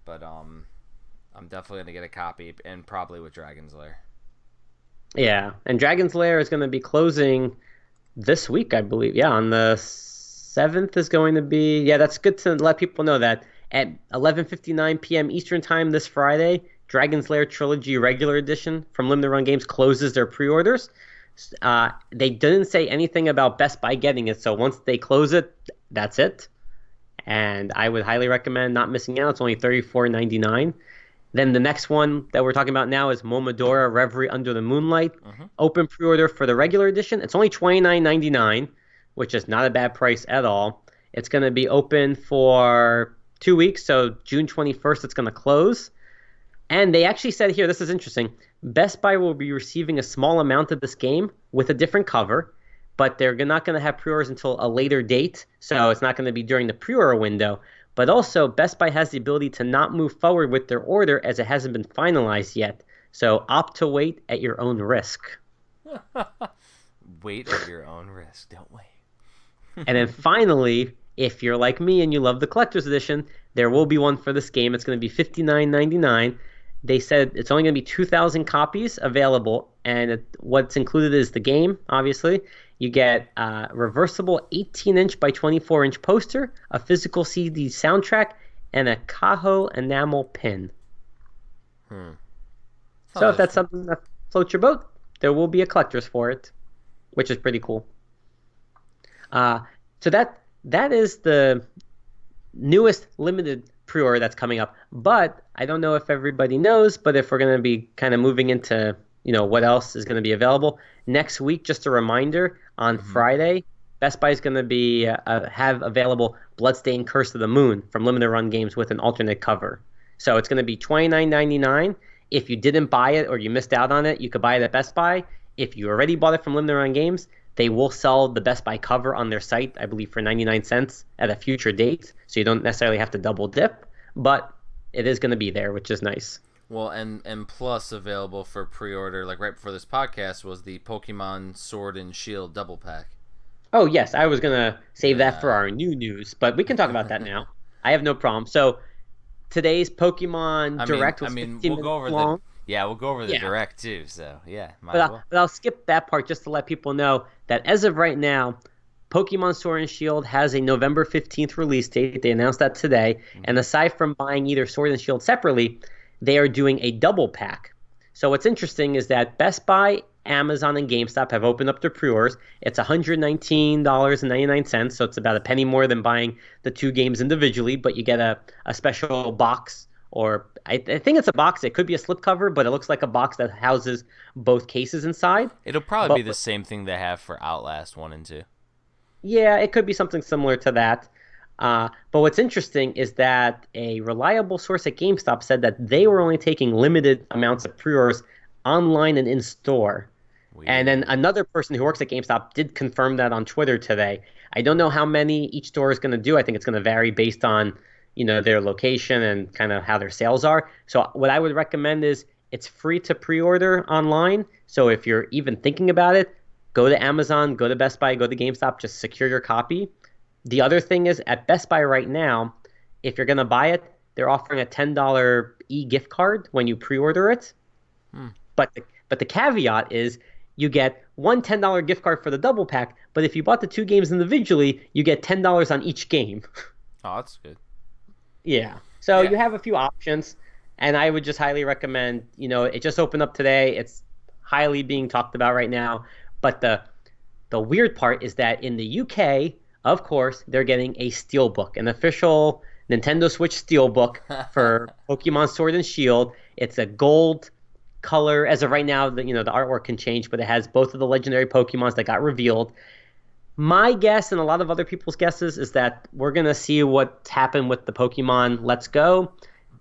but I'm definitely gonna get a copy, and probably with Dragon's Lair. Yeah, and Dragon's Lair is going to be closing this week, I believe. Yeah, on the 7th is going to be. Yeah, that's good to let people know that at 11:59 p.m. Eastern Time this Friday, Dragon's Lair Trilogy Regular Edition from Limited Run Games closes their pre-orders. They didn't say anything about Best Buy getting it, so once they close it, that's it. And I would highly recommend not missing out. It's only $34.99. Then the next one that we're talking about now is Momodora Reverie Under the Moonlight. Open pre-order for the regular edition. It's only $29.99, which is not a bad price at all. It's going to be open for 2 weeks, so June 21st it's going to close. And they actually said here, this is interesting, Best Buy will be receiving a small amount of this game with a different cover, but they're not going to have pre-orders until a later date, so it's not going to be during the pre-order window. But also, Best Buy has the ability to not move forward with their order as it hasn't been finalized yet. So opt to wait at your own risk. Wait at your own risk. Don't wait. And then finally, if you're like me and you love the collector's edition, there will be one for this game. It's going to be $59.99. They said it's only going to be 2,000 copies available, and what's included is the game, obviously. You get a reversible 18-inch by 24-inch poster, a physical CD soundtrack, and a Cajo enamel pin. So if that's something that floats your boat, there will be a collector's for it, which is pretty cool. So that is the newest limited pre-order that's coming up. But I don't know if everybody knows, but if we're going to be kind of moving into, what else is going to be available next week, just a reminder, on Friday, Best Buy is going to be have available Bloodstained Curse of the Moon from Limited Run Games with an alternate cover. So it's going to be $29.99. If you didn't buy it or you missed out on it, you could buy it at Best Buy. If you already bought it from Limited Run Games, they will sell the Best Buy cover on their site, I believe, for 99 cents at a future date. So you don't necessarily have to double dip, but it is going to be there, which is nice. Well, and plus available for pre-order, like right before this podcast, was the Pokemon Sword and Shield double pack. Oh, yes. I was going to save that for our new news, but we can talk about that now. I have no problem. So today's Pokemon Direct was 15 minutes long. We'll go over the Direct too. So, But I'll skip that part just to let people know that as of right now, Pokemon Sword and Shield has a November 15th release date. They announced that today. And aside from buying either Sword and Shield separately, they are doing a double pack. So what's interesting is that Best Buy, Amazon, and GameStop have opened up their pre-orders. It's $119.99, so it's about a penny more than buying the two games individually, but you get a special box, or I think it's a box. It could be a slipcover, but it looks like a box that houses both cases inside. It'll probably be the same thing they have for Outlast 1 and 2. Yeah, it could be something similar to that. But what's interesting is that a reliable source at GameStop said that they were only taking limited amounts of pre-orders online and in-store. Weird. And then another person who works at GameStop did confirm that on Twitter today. I don't know how many each store is going to do. I think it's going to vary based on, their location and kind of how their sales are. So what I would recommend is it's free to pre-order online. So if you're even thinking about it, go to Amazon, go to Best Buy, go to GameStop, just secure your copy. The other thing is at Best Buy right now, if you're going to buy it, they're offering a $10 e-gift card when you pre-order it. But the caveat is you get one $10 gift card for the double pack, but if you bought the two games individually, you get $10 on each game. Oh, that's good. Yeah. So you have a few options, and I would just highly recommend, it just opened up today. It's highly being talked about right now. But the weird part is that in the UK, of course, they're getting a steelbook, an official Nintendo Switch steelbook for Pokemon Sword and Shield. It's a gold color. As of right now, the artwork can change, but it has both of the legendary Pokemons that got revealed. My guess, and a lot of other people's guesses, is that we're going to see what's happened with the Pokemon Let's Go,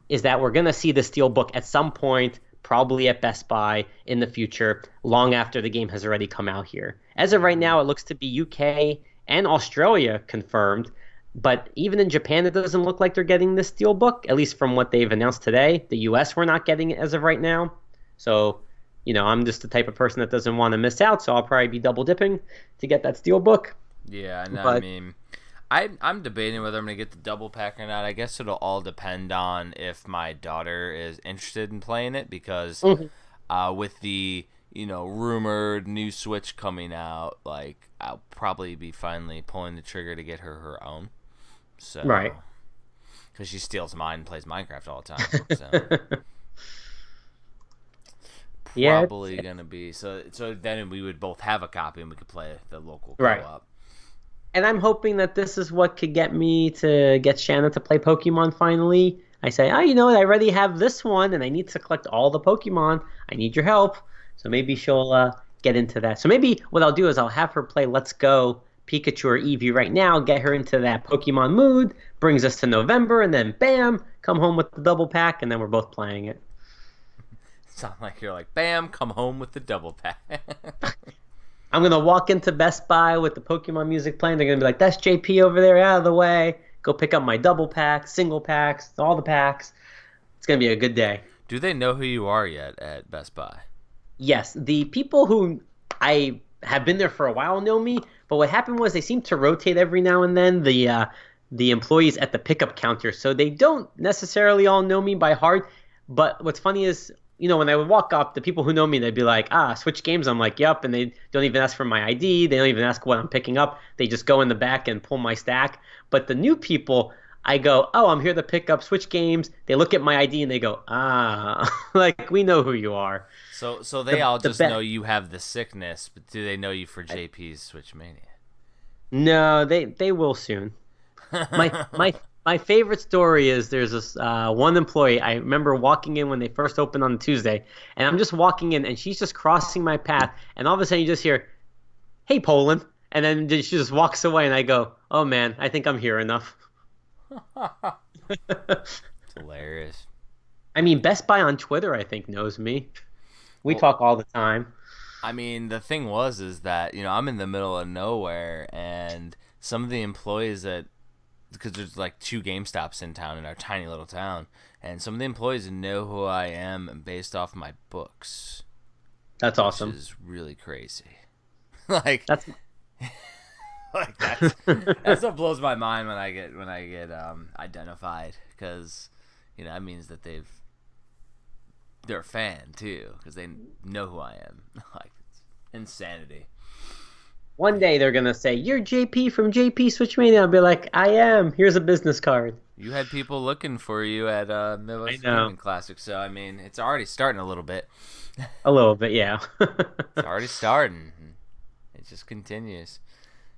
is that we're going to see the steelbook at some point, probably at Best Buy in the future, long after the game has already come out here. As of right now, it looks to be UK and Australia confirmed, but even in Japan, it doesn't look like they're getting this steelbook, at least from what they've announced today. The US, we're not getting it as of right now. So, I'm just the type of person that doesn't want to miss out, so I'll probably be double dipping to get that steelbook. Yeah, and I But mean, I'm debating whether I'm gonna get the double pack or not. I guess it'll all depend on if my daughter is interested in playing it, because Mhm. with the rumored new Switch coming out, like I'll probably be finally pulling the trigger to get her own. Right. So, because she steals mine and plays Minecraft all the time. So Yeah, probably gonna be so then we would both have a copy and we could play the local right. co-op. And I'm hoping that this is what could get me to get Shanna to play Pokemon finally. I say, oh, you know what? I already have this one, and I need to collect all the Pokemon. I need your help. So maybe she'll get into that. So maybe what I'll do is I'll have her play Let's Go Pikachu or Eevee right now, get her into that Pokemon mood, brings us to November, and then bam, come home with the double pack, and then we're both playing it. Sound like you're like, bam, come home with the double pack. I'm gonna walk into Best Buy with the Pokemon music playing. They're gonna be like, "That's JP over there, out of the way." Go pick up my double packs, single packs, all the packs. It's gonna be a good day. Do they know who you are yet at Best Buy? Yes, the people who I have been there for a while know me, but what happened was they seem to rotate every now and then. The employees at the pickup counter, so they don't necessarily all know me by heart. But what's funny is, when I would walk up, the people who know me, they'd be like, Switch Games. I'm like, yep. And they don't even ask for my ID. They don't even ask what I'm picking up. They just go in the back and pull my stack. But the new people, I go, oh, I'm here to pick up Switch Games. They look at my ID and they go, like, we know who you are. So they all The just bet. know you have the sickness, but do they know you for JP's Switchmania? No, they will soon. My my my favorite story is there's this one employee. I remember walking in when they first opened on Tuesday, and I'm just walking in, and she's just crossing my path, and all of a sudden you just hear, "Hey, Poland," and then she just walks away, and I go, "Oh man, I think I'm here enough." It's hilarious. I mean, Best Buy on Twitter, I think, knows me. We Well, talk all the time. I mean, the thing is that I'm in the middle of nowhere, and some of the employees because there's like 2 GameStops in town in our tiny little town, and some of the employees know who I am based off my books, That's which awesome. is really crazy. like, That's like that's what blows my mind when I get identified, because that means that they're a fan too, because they know who I am. Like, it's insanity. one day they're gonna say, "You're JP from JP Switchmania." I'll be like, "I am. Here's a business card." You had people looking for you at I Midwest know. Gaming Classic, so I mean, it's already starting a little bit. A little bit, yeah. It's already starting. It just continues.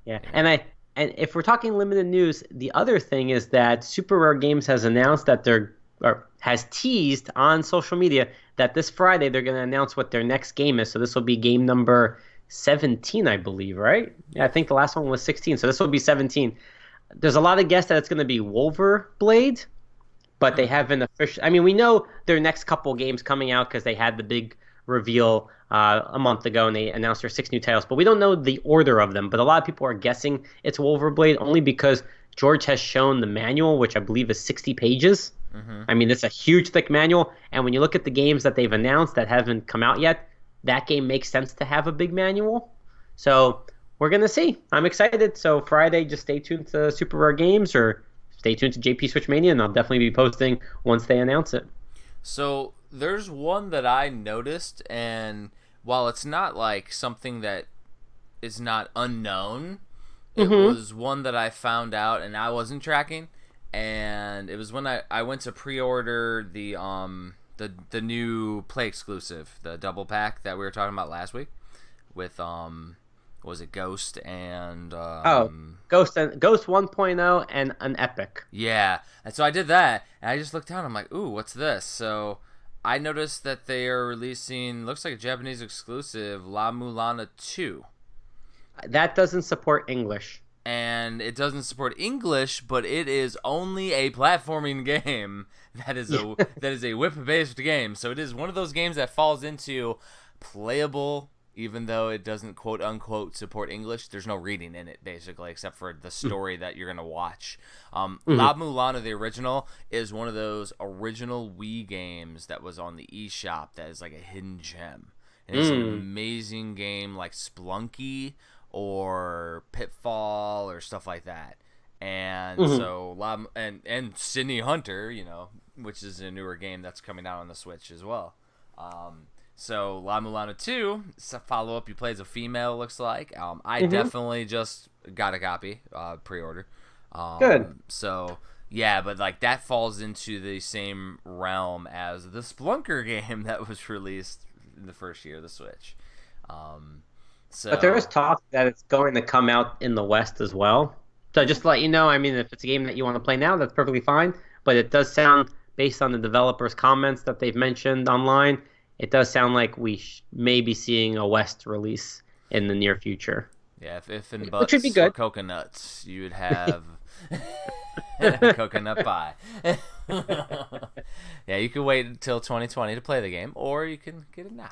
Yeah, You know. and if we're talking limited news, the other thing is that Super Rare Games has announced that or has teased on social media that this Friday they're going to announce what their next game is. So this will be game number 17, I believe, right? Yeah, I think the last one was 16, so this will be 17. There's a lot of guess that it's going to be Wolver Blade, but they Hmm. haven't officially. I mean, we know their next couple games coming out because they had the big reveal a month ago and they announced their 6 new titles, but we don't know the order of them. But a lot of people are guessing it's Wolverblade only because George has shown the manual, which I believe is 60 pages. Mm-hmm. I mean, it's a huge, thick manual. And when you look at the games that they've announced that haven't come out yet, that game makes sense to have a big manual. So we're going to see. I'm excited. So Friday, just stay tuned to Super Rare Games or stay tuned to JP Switchmania, and I'll definitely be posting once they announce it. So there's one that I noticed, and while it's not like something that is not unknown, it Mm-hmm. was one that I found out and I wasn't tracking, and it was when I went to pre-order the new Play exclusive, the double pack that we were talking about last week with was it Ghost and Oh, Ghost 1.0 and an Epic. yeah. And so I did that, and I just looked down. I'm like, ooh, what's this? So I noticed that they are releasing, looks like a Japanese exclusive, La Mulana 2. That doesn't support English. And it doesn't support English, but it is only a platforming game that is a whip-based game. So it is one of those games that falls into playable, even though it doesn't quote unquote support English. There's no reading in it, basically, except for the story that you're gonna watch. Mm-hmm. La Mulana, the original, is one of those original Wii games that was on the eShop that is like a hidden gem. And it's an Mm. amazing game, like Splunky or Pitfall or stuff like that. And Mm-hmm. so and Sydney Hunter, which is a newer game that's coming out on the Switch as well. So La Mulana 2, it's a follow-up you play as a female, it looks like. I definitely just got a copy, pre-order. Good. So, yeah, but like that falls into the same realm as the Splunker game that was released in the first year of the Switch. But there is talk that it's going to come out in the West as well. So just to let you know, I mean, if it's a game that you want to play now, that's perfectly fine. But it does sound, based on the developers' comments that they've mentioned online, it does sound like we may be seeing a West release in the near future. Yeah, if in Which should be butts good. or coconuts, you would have coconut pie. Yeah, you can wait until 2020 to play the game, or you can get it now.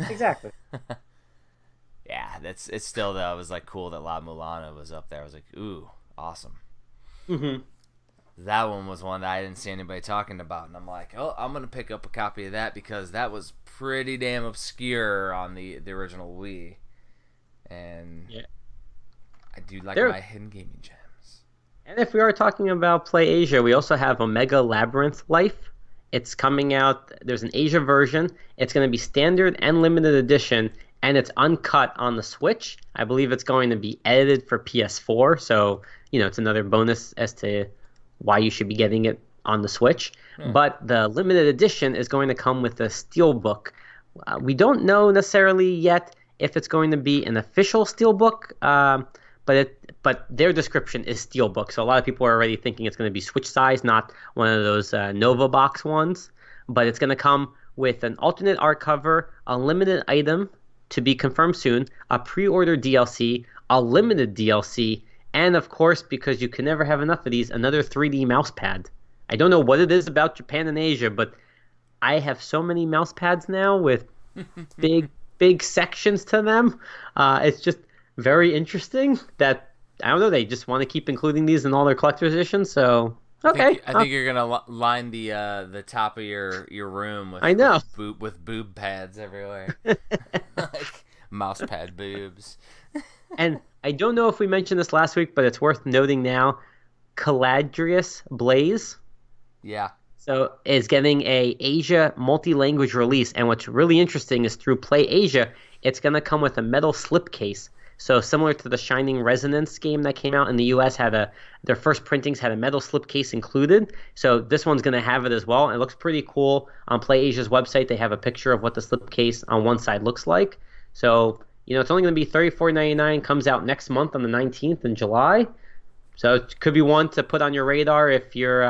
Exactly. Yeah, it's still though. It was like cool that La Mulana was up there. I was like, ooh, awesome. Mm-hmm. That one was one that I didn't see anybody talking about, and I'm like, oh, I'm gonna pick up a copy of that because that was pretty damn obscure on the original Wii, and yeah, I do like my hidden gaming gems. And if we are talking about Play Asia, we also have Omega Labyrinth Life. It's coming out. There's an Asia version. It's going to be standard and limited edition, and it's uncut on the Switch. I believe it's going to be edited for PS4, so it's another bonus as to why you should be getting it on the Switch. But the limited edition is going to come with a steelbook. We don't know necessarily yet if it's going to be an official steelbook, but their description is steelbook. So a lot of people are already thinking it's going to be Switch size, not one of those Nova box ones. But it's going to come with an alternate art cover, a limited item to be confirmed soon, a pre-order DLC, a limited DLC, and of course, because you can never have enough of these, another 3D mouse pad. I don't know what it is about Japan and Asia, but I have so many mouse pads now with big sections to them. It's just very interesting that, I don't know, they just want to keep including these in all their collector's editions. So okay, I think you're gonna line the top of your room with with boob pads everywhere, like mouse pad boobs. And I don't know if we mentioned this last week, but it's worth noting now. Caladrius Blaze, so is getting a Asia multi-language release, and what's really interesting is through Play Asia, it's going to come with a metal slipcase. So similar to the Shining Resonance game that came out in the U.S., their first printings had a metal slipcase included. So this one's going to have it as well. It looks pretty cool. On Play Asia's website, they have a picture of what the slipcase on one side looks like. So it's only going to be $34.99. Comes out next month on the 19th in July. So it could be one to put on your radar if you're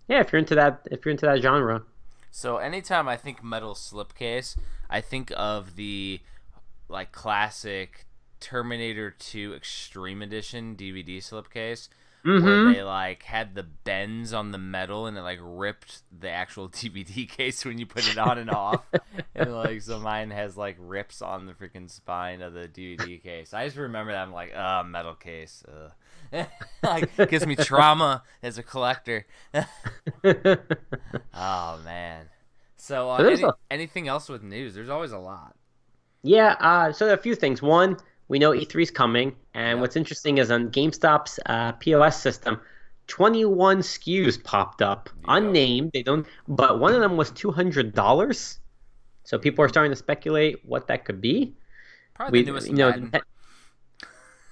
into that genre. So anytime I think metal slipcase, I think of the like classic Terminator 2 Extreme Edition DVD slipcase, where they like had the bends on the metal and it like ripped the actual DVD case when you put it on and off. And like, so mine has like rips on the freaking spine of the DVD case. I just remember that. I'm like, metal case. Like, gives me trauma as a collector. Oh man. So anything else with news? There's always a lot. Yeah. So a few things. One, we know E3's coming, and what's interesting is on GameStop's POS system, 21 SKUs popped up, unnamed. They don't, but one of them was $200. So people are starting to speculate what that could be. Probably the newest Madden.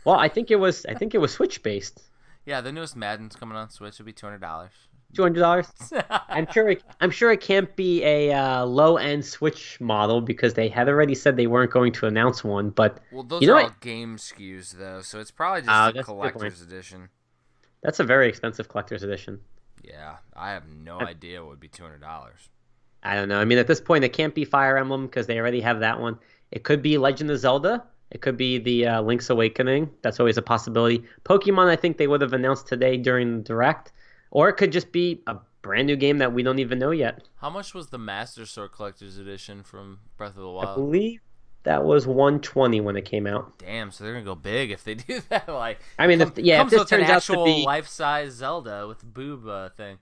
Well, I think it was Switch based. Yeah, the newest Madden's coming on Switch. It'll be $200. $200. I'm sure it can't be a low end Switch model because they had already said they weren't going to announce one. But those are all game SKUs though, so it's probably just a collector's edition. That's a very expensive collector's edition. Yeah, I have no idea what would be $200. I don't know. I mean, at this point, it can't be Fire Emblem because they already have that one. It could be Legend of Zelda. It could be the Link's Awakening. That's always a possibility. Pokemon, I think they would have announced today during the Direct. Or it could just be a brand new game that we don't even know yet. How much was the Master Sword Collector's Edition from Breath of the Wild? I believe that was $120 when it came out. Damn, so they're gonna go big if they do that. Like, I mean, if this turns out to be life-size Zelda with the boob thing.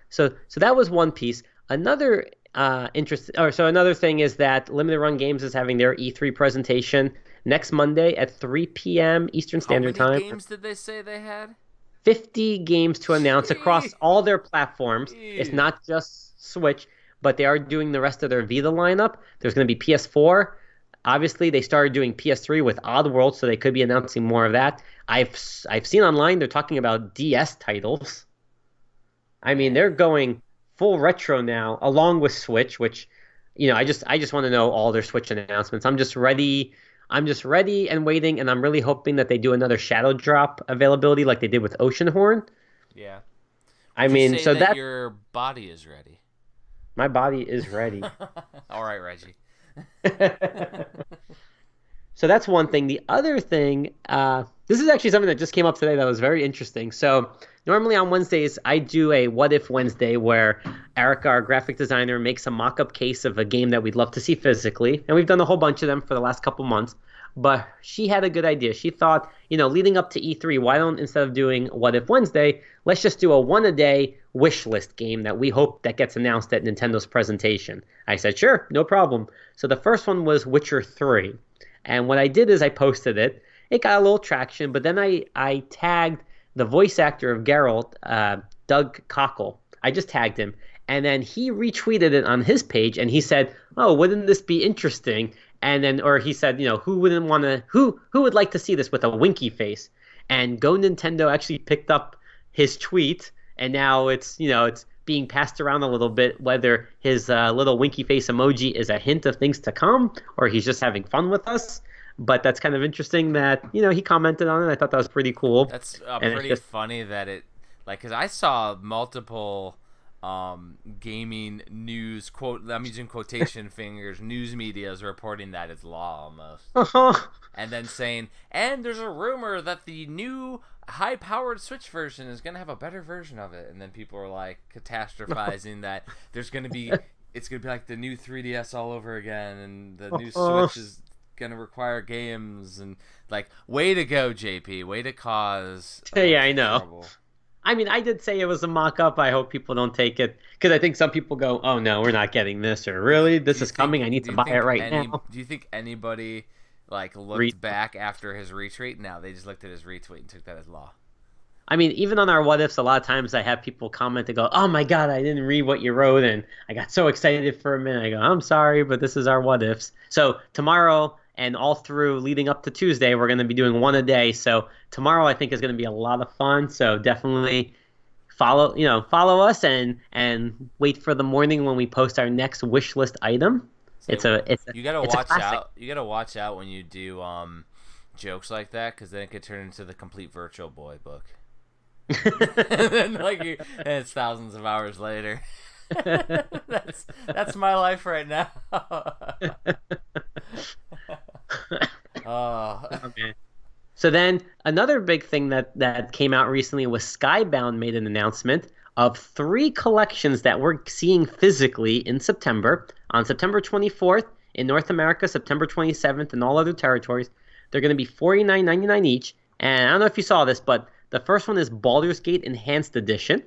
So that was one piece. Another So another thing is that Limited Run Games is having their E3 presentation next Monday at 3 p.m. Eastern How Standard many Time. games did they say they had? 50 games to announce across all their platforms. It's Jeez. not just Switch, but they are doing the rest of their Vita lineup. There's going to be PS4. Obviously, they started doing PS3 with Oddworld, so they could be announcing more of that. I've seen online they're talking about DS titles. I mean, Man. they're going full retro now, along with Switch, which, I just want to know all their Switch announcements. I'm just ready. I'm just ready and waiting, and I'm really hoping that they do another Shadow Drop availability like they did with Oceanhorn. Yeah. I Would you mean, say so that that your body is ready? my body is ready. All right, Reggie. So that's one thing. The other thing, this is actually something that just came up today that was very interesting. So normally on Wednesdays, I do a What If Wednesday where Erica, our graphic designer, makes a mock-up case of a game that we'd love to see physically. And we've done a whole bunch of them for the last couple months. But she had a good idea. She thought, leading up to E3, why don't, instead of doing What If Wednesday, let's just do a one-a-day wish list game that we hope that gets announced at Nintendo's presentation. I said, sure, no problem. So the first one was Witcher 3. And what I did is I posted it. It got a little traction, but then I tagged the voice actor of Geralt, Doug Cockle. I just tagged him, and then he retweeted it on his page, and he said, "Oh, wouldn't this be interesting?" And then, or he said, who would like to see this with a winky face? And Go Nintendo actually picked up his tweet, and now it's being passed around a little bit whether his little winky face emoji is a hint of things to come or he's just having fun with us. But that's kind of interesting that he commented on it. I thought that was pretty cool. That's And it's pretty just funny that it, like, because I saw multiple gaming news, quote, I'm using quotation fingers, news medias reporting that it's law almost. And then saying, and there's a rumor that the new high-powered Switch version is going to have a better version of it. And then people are, like, catastrophizing that it's going to be like the new 3DS all over again, and the new Switch is going to require games. And, like, way to go, JP. Way to cause yeah, I know. trouble. I mean, I did say it was a mock-up. I hope people don't take it because I think some people go, "Oh no, we're not getting this," or "Really, this is coming. I need to buy it right now." Do you think anybody looked Re- back after his retweet? No, they just looked at his retweet and took that as law. I mean, even on our what ifs, a lot of times I have people comment and go, "Oh my God, I didn't read what you wrote," and I got so excited for a minute. I go, "I'm sorry, but this is our what ifs." So tomorrow and all through leading up to Tuesday, we're going to be doing one a day. So tomorrow I think is going to be a lot of fun. So definitely follow us and wait for the morning when we post our next wish list item. You gotta It's a watch classic. out. You gotta watch out when you do jokes like that, because then it could turn into the complete Virtual Boy book. And then and it's thousands of hours later. That's my life right now. Oh. Okay. So then another big thing that came out recently was Skybound made an announcement of 3 collections that we're seeing physically in September. On September 24th in North America, September 27th in all other territories. They're going to be $49.99 each. And I don't know if you saw this, but the first one is Baldur's Gate Enhanced Edition.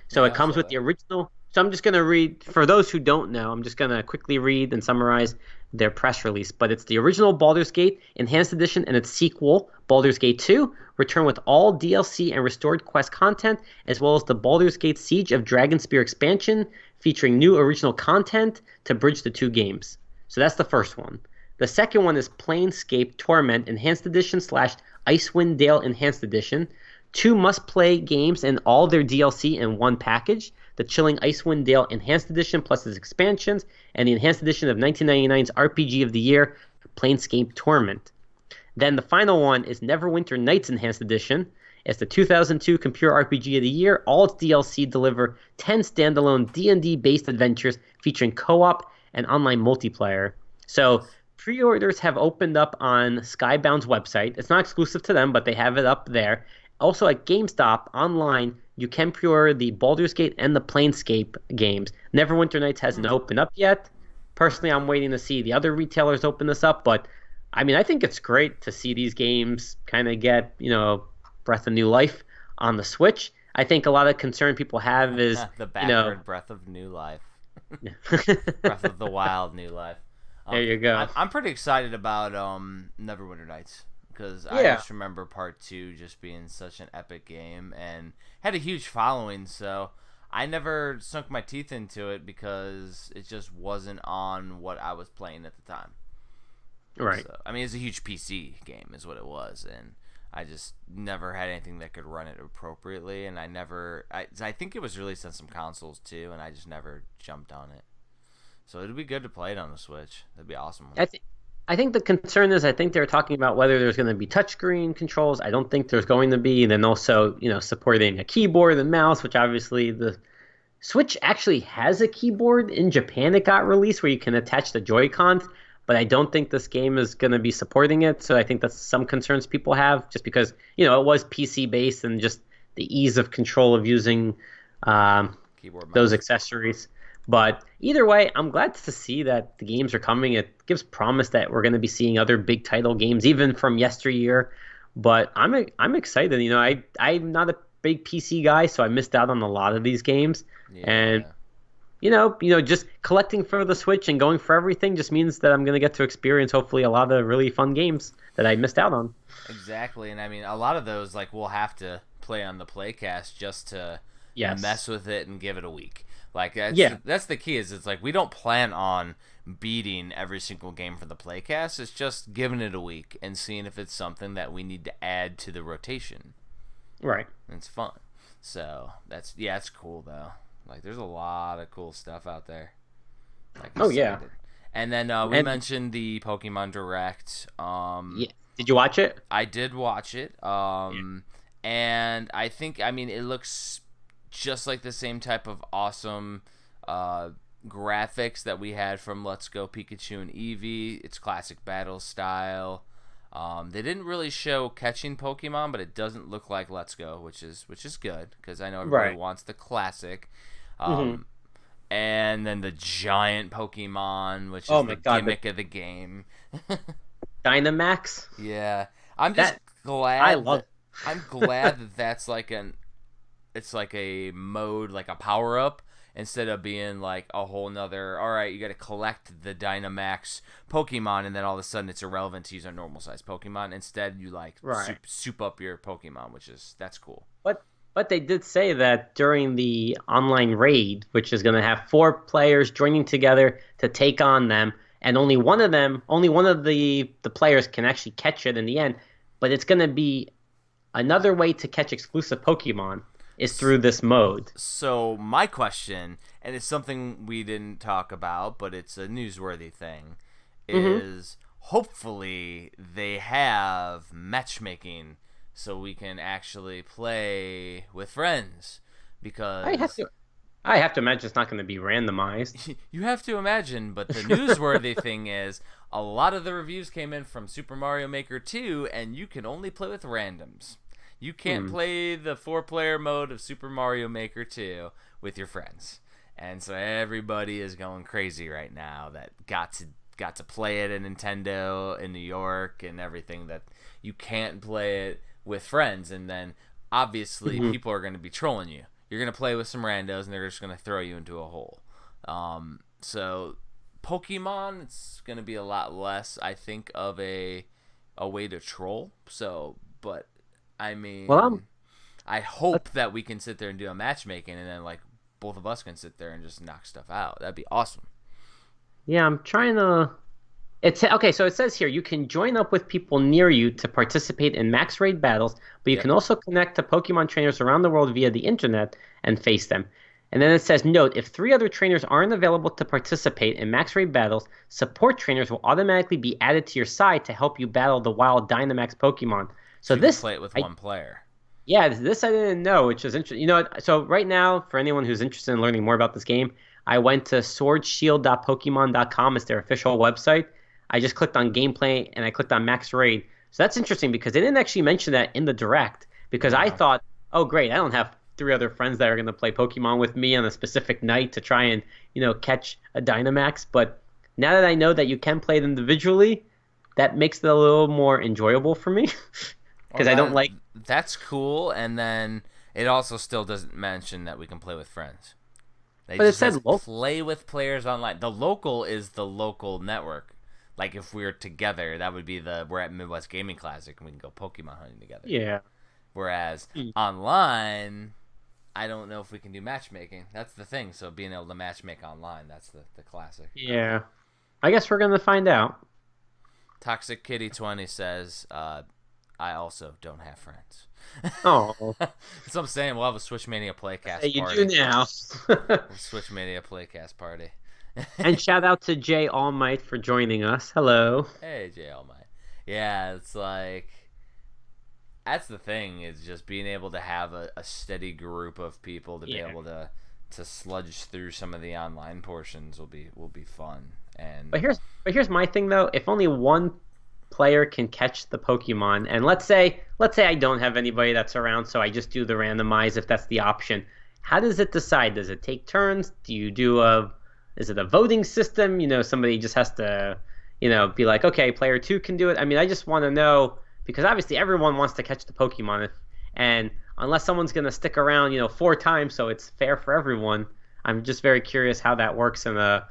So Yeah, it comes with the original. So I'm just going to read, for those who don't know, I'm just going to quickly read and summarize their press release. But it's the original Baldur's Gate Enhanced Edition and its sequel, Baldur's Gate 2, return with all DLC and restored quest content, as well as the Baldur's Gate Siege of Dragonspear expansion, featuring new original content to bridge the 2 games. So that's the first one. The second one is Planescape Torment Enhanced Edition / Icewind Dale Enhanced Edition. 2 must-play games and all their DLC in one package. The Chilling Icewind Dale Enhanced Edition plus its expansions, and the Enhanced Edition of 1999's RPG of the Year, Planescape Torment. Then the final one is Neverwinter Nights Enhanced Edition. It's the 2002 Computer RPG of the Year. All its DLC deliver 10 standalone D&D-based adventures featuring co-op and online multiplayer. So pre-orders have opened up on Skybound's website. It's not exclusive to them, but they have it up there. Also at GameStop online, you can pre-order the Baldur's Gate and the Planescape games. Neverwinter Nights hasn't opened up yet. Personally, I'm waiting to see the other retailers open this up, but I mean, I think it's great to see these games kind of get, breath of new life on the Switch. I think a lot of concern people have is, the backward breath of new life. Breath of the Wild, New Life. There you go. I'm pretty excited about Neverwinter Nights because I Yeah. just remember Part 2 just being such an epic game and had a huge following. So I never sunk my teeth into it because it just wasn't on what I was playing at the time. Right. So, I mean, it's a huge PC game, is what it was, and I just never had anything that could run it appropriately. And I think it was released on some consoles too, and I just never jumped on it. So it'd be good to play it on the Switch. That'd be awesome. I think the concern is I think they were talking about whether there's going to be touchscreen controls. I don't think there's going to be. And then also, supporting a keyboard and mouse, which obviously the Switch actually has a keyboard. In Japan, it got released where you can attach the Joy-Cons, but I don't think this game is going to be supporting it. So I think that's some concerns people have just because, it was PC-based and just the ease of control of using Keyboard, mouse. those accessories. But either way, I'm glad to see that the games are coming. It gives promise that we're going to be seeing other big title games, even from yesteryear. But I'm excited. I'm not a big PC guy, so I missed out on a lot of these games. Yeah. And just collecting for the Switch and going for everything just means that I'm going to get to experience hopefully a lot of really fun games that I missed out on. Exactly, and I mean a lot of those we'll have to play on the Playcast just to mess with it and give it a week. That's the key. Is it's we don't plan on beating every single game for the Playcast. It's just giving it a week and seeing if it's something that we need to add to the rotation. Right. And it's fun. So it's cool though. There's a lot of cool stuff out there. Yeah. And then we mentioned the Pokemon Direct. Yeah. Did you watch it? I did watch it. And I think it looks just like the same type of awesome graphics that we had from Let's Go Pikachu and Eevee. It's classic battle style. They didn't really show catching Pokemon, but it doesn't look like Let's Go, which is good because I know everybody wants the classic. And then the giant Pokemon, which is the gimmick of the game. Dynamax. Yeah, I'm just glad. I'm glad that that's it's a mode, a power up, instead of being a whole nother. All right, you got to collect the Dynamax Pokemon, and then all of a sudden it's irrelevant to use a normal sized Pokemon. Instead, you soup up your Pokemon, that's cool. But they did say that during the online raid, which is going to have 4 players joining together to take on them, and only one of the players can actually catch it in the end. But it's going to be another way to catch exclusive Pokemon is through this mode. So my question, and it's something we didn't talk about, but it's a newsworthy thing, is hopefully they have matchmaking so we can actually play with friends, because I have to imagine it's not going to be randomized. You have to imagine, but the newsworthy thing is a lot of the reviews came in from Super Mario Maker 2, and you can only play with randoms. You can't play the 4-player mode of Super Mario Maker 2 with your friends. And so everybody is going crazy right now that got to play it at Nintendo in New York and everything, that you can't play it with friends. And then obviously people are going to be trolling you. You're going to play with some randos and they're just going to throw you into a hole. So Pokemon, it's going to be a lot less, I think, of a way to troll. So, but I mean, I hope that we can sit there and do a matchmaking, and then both of us can sit there and just knock stuff out. That'd be awesome. Yeah, I'm trying to. Okay, so it says here you can join up with people near you to participate in max raid battles, but you can also connect to Pokemon trainers around the world via the internet and face them. And then it says, note, if 3 other trainers aren't available to participate in max raid battles, support trainers will automatically be added to your side to help you battle the wild Dynamax Pokemon. So you can play it with one player. Yeah, this I didn't know, which is interesting. So right now, for anyone who's interested in learning more about this game, I went to swordshield.pokemon.com. It's their official website. I just clicked on gameplay and I clicked on max raid. So that's interesting because they didn't actually mention that in the direct, because I thought, oh great, I don't have 3 other friends that are going to play Pokemon with me on a specific night to try and catch a Dynamax. But now that I know that you can play it individually, that makes it a little more enjoyable for me. Because I don't like. That's cool, and then it also still doesn't mention that we can play with friends. They But it just said says local. play with players online. The local is the local network. Like if we were together, that would be we're at Midwest Gaming Classic and we can go Pokemon hunting together. Yeah. Whereas online, I don't know if we can do matchmaking. That's the thing. So being able to matchmake online, that's the classic. Yeah. I guess we're gonna find out. Toxic Kitty 20 says, I also don't have friends. Oh. That's what I'm saying. We'll have a Switchmania Playcast You party. do now. Switchmania Playcast party. And shout out to Jay Allmight for joining us. Hello. Hey, Jay Almighty. Yeah, it's like that's the thing is just being able to have a steady group of people to be able to sludge through some of the online portions will be fun. And But here's my thing though. If only one player can catch the Pokemon, and let's say I don't have anybody that's around, so I just do the randomize if that's the option. How does it decide? Does it take turns? Is it a voting system? Somebody just has to, be like, okay, player two can do it. I mean, I just want to know because obviously everyone wants to catch the Pokemon, and unless someone's gonna stick around, 4 times, so it's fair for everyone. I'm just very curious how that works in a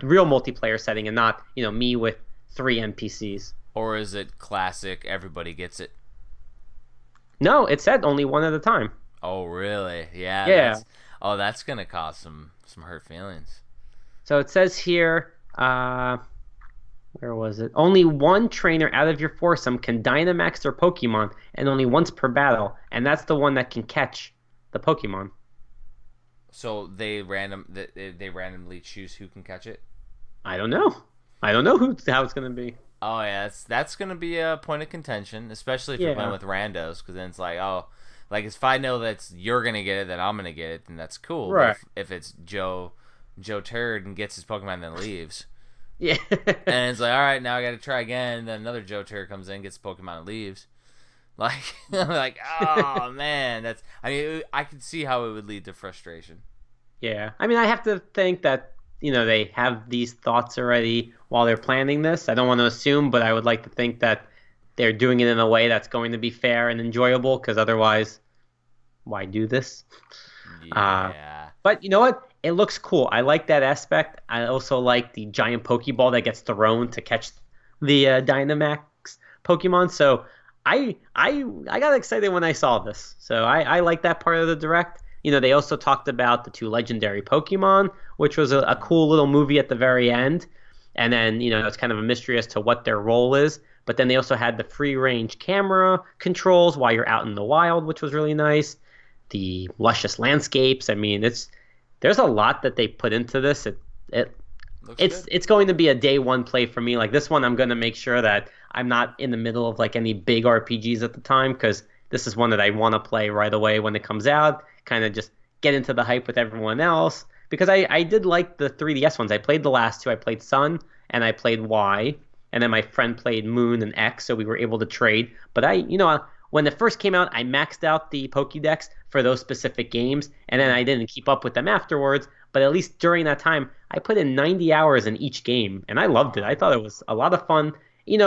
real multiplayer setting and not, me with 3 NPCs. or is it classic? Everybody gets it. No, it said only one at a time. Oh, really? Yeah. Yeah. That's gonna cause some hurt feelings. So it says here, where was it? Only one trainer out of your foursome can Dynamax their Pokemon, and only once per battle, and that's the one that can catch the Pokemon. So they randomly choose who can catch it. I don't know. I don't know how it's gonna be. Oh yeah, that's gonna be a point of contention, especially if you're playing with randos, because then it's like, oh, like if I know that you're gonna get it, then I'm gonna get it, then that's cool. Right. But if it's Joe Turd and gets his Pokemon and then leaves, Yeah. and it's like, all right, now I got to try again. And then another Joe Turd comes in, gets Pokemon and leaves. Like, I'm like, oh man, I could see how it would lead to frustration. Yeah. I mean, I have to think that, they have these thoughts already while they're planning this. I don't want to assume, but I would like to think that they're doing it in a way that's going to be fair and enjoyable, because otherwise, why do this? Yeah. But you know what? It looks cool. I like that aspect. I also like the giant Pokeball that gets thrown to catch the Dynamax Pokemon. So I got excited when I saw this. So I like that part of the Direct. They also talked about the 2 legendary Pokemon, which was a cool little movie at the very end. And then, it's kind of a mystery as to what their role is. But then they also had the free-range camera controls while you're out in the wild, which was really nice. The luscious landscapes. I mean, there's a lot that they put into this. It's going to be a day one play for me. Like this one, I'm going to make sure that I'm not in the middle of like any big RPGs at the time, because this is one that I want to play right away when it comes out. Kind of just get into the hype with everyone else, because I did like the 3DS ones. I played the last 2. I played Sun and I played Y, and then my friend played Moon and X, so we were able to trade. But when it first came out, I maxed out the Pokédex for those specific games, and then I didn't keep up with them afterwards. But at least during that time, I put in 90 hours in each game, and I loved it. I thought it was a lot of fun.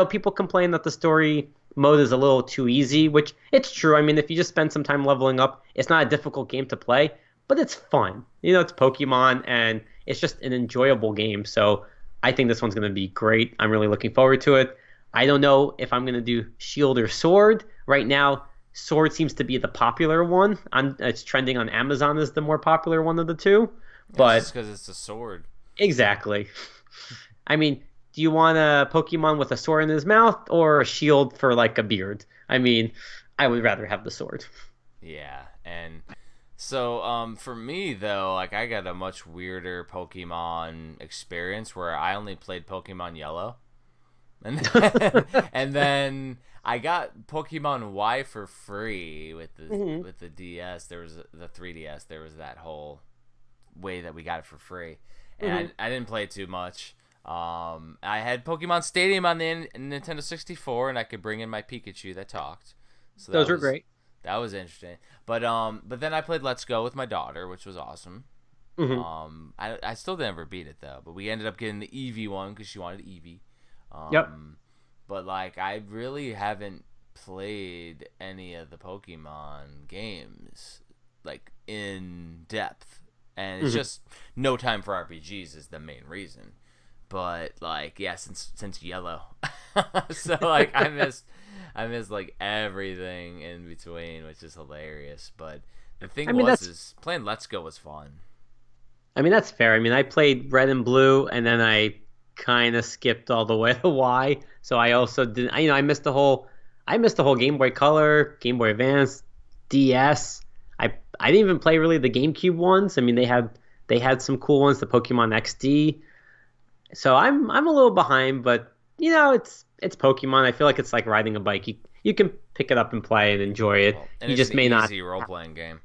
People complain that the story mode is a little too easy, which it's true. I mean, if you just spend some time leveling up, it's not a difficult game to play, but it's fun. It's Pokemon, and it's just an enjoyable game. So I think this one's going to be great. I'm really looking forward to it. I don't know if I'm going to do Shield or Sword. Right now, Sword seems to be the popular one. It's trending on Amazon as the more popular one of the two. But just because it's a sword. Exactly. I mean, do you want a Pokemon with a sword in his mouth or a shield for like a beard? I mean, I would rather have the sword. Yeah, and so for me though, like I got a much weirder Pokemon experience where I only played Pokemon Yellow. And then I got Pokemon Y for free with the DS. There was the 3DS. There was that whole way that we got it for free, and I didn't play too much. I had Pokemon Stadium on the Nintendo 64, and I could bring in my Pikachu that talked. So those were great. That was interesting. But then I played Let's Go with my daughter, which was awesome. I still never beat it though, but we ended up getting the Eevee one because she wanted Eevee. Yep. But like I really haven't played any of the Pokemon games like in depth. and it's just no time for RPGs is the main reason. But like, yeah, since Yellow, so like I miss like everything in between, which is hilarious. But the thing is playing Let's Go was fun. I mean, that's fair. I mean, I played Red and Blue, and then I kind of skipped all the way to Y. So I also didn't. I missed the whole Game Boy Color, Game Boy Advance, DS. I didn't even play really the GameCube ones. I mean, they had some cool ones, the Pokemon XD. So I'm a little behind, but it's Pokemon. I feel like it's like riding a bike. You can pick it up and play and enjoy it. And you it's just may not. Easy role playing game.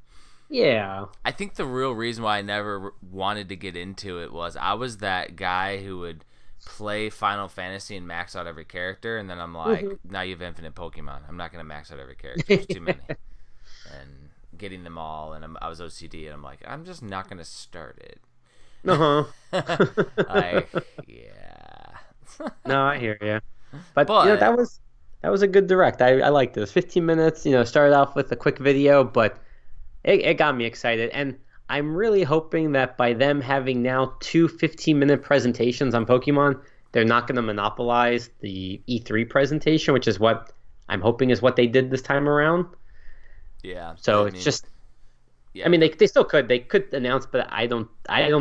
Yeah. I think the real reason why I never wanted to get into it was I was that guy who would play Final Fantasy and max out every character, and then I'm like, now you have infinite Pokemon. I'm not going to max out every character. There's too many. And getting them all, and I was OCD, and I'm like, I'm just not going to start it. Like, yeah. No, I hear you. But that was a good direct. I liked it. It was 15 minutes. Started off with a quick video, but it got me excited. And I'm really hoping that by them having now two 15-minute presentations on Pokemon, they're not going to monopolize the E3 presentation, which is what I'm hoping is what they did this time around. Yeah. So it's just. Yeah. I mean, they still could. They could announce, but I don't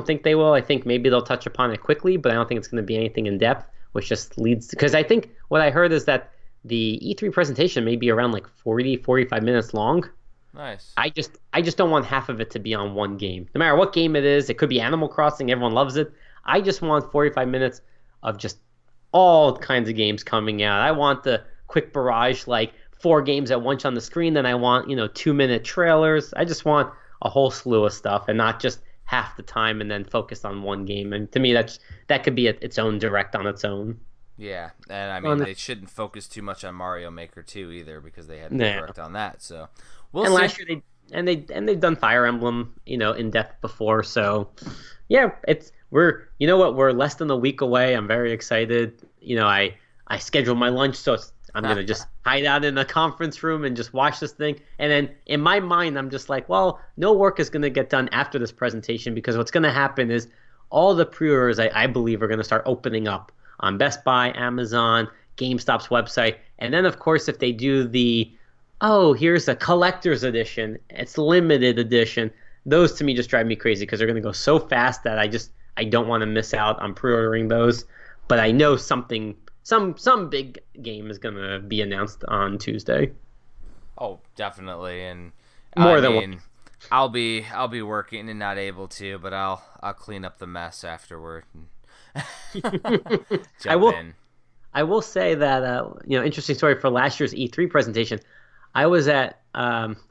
think they will. I think maybe they'll touch upon it quickly, but I don't think it's going to be anything in depth, which just leads because I think what I heard is that the E3 presentation may be around like 45 minutes long. Nice. I just don't want half of it to be on one game. No matter what game it is, it could be Animal Crossing, everyone loves it. I just want 45 minutes of just all kinds of games coming out. I want the quick barrage, like 4 games at once on the screen, then I want 2-minute trailers. I just want a whole slew of stuff and not just half the time and then focus on one game. And to me, that could be its own direct on its own. Yeah, and I mean they shouldn't focus too much on Mario Maker 2 either because they had to direct on that. So we'll see. Last year they've done Fire Emblem in depth before. So yeah, we're less than a week away. I'm very excited. I scheduled my lunch, so I'm going to just hide out in the conference room and just watch this thing. And then in my mind, I'm just like, well, no work is going to get done after this presentation because what's going to happen is all the pre-orders I believe are going to start opening up on Best Buy, Amazon, GameStop's website. And then, of course, if they do here's a collector's edition, it's limited edition, those to me just drive me crazy because they're going to go so fast that I don't want to miss out on pre-ordering those. But I know some big game is going to be announced on Tuesday. Oh, definitely. And more than one. I'll be working and not able to, but I'll clean up the mess afterward. I will say that interesting story for last year's E3 presentation. I was at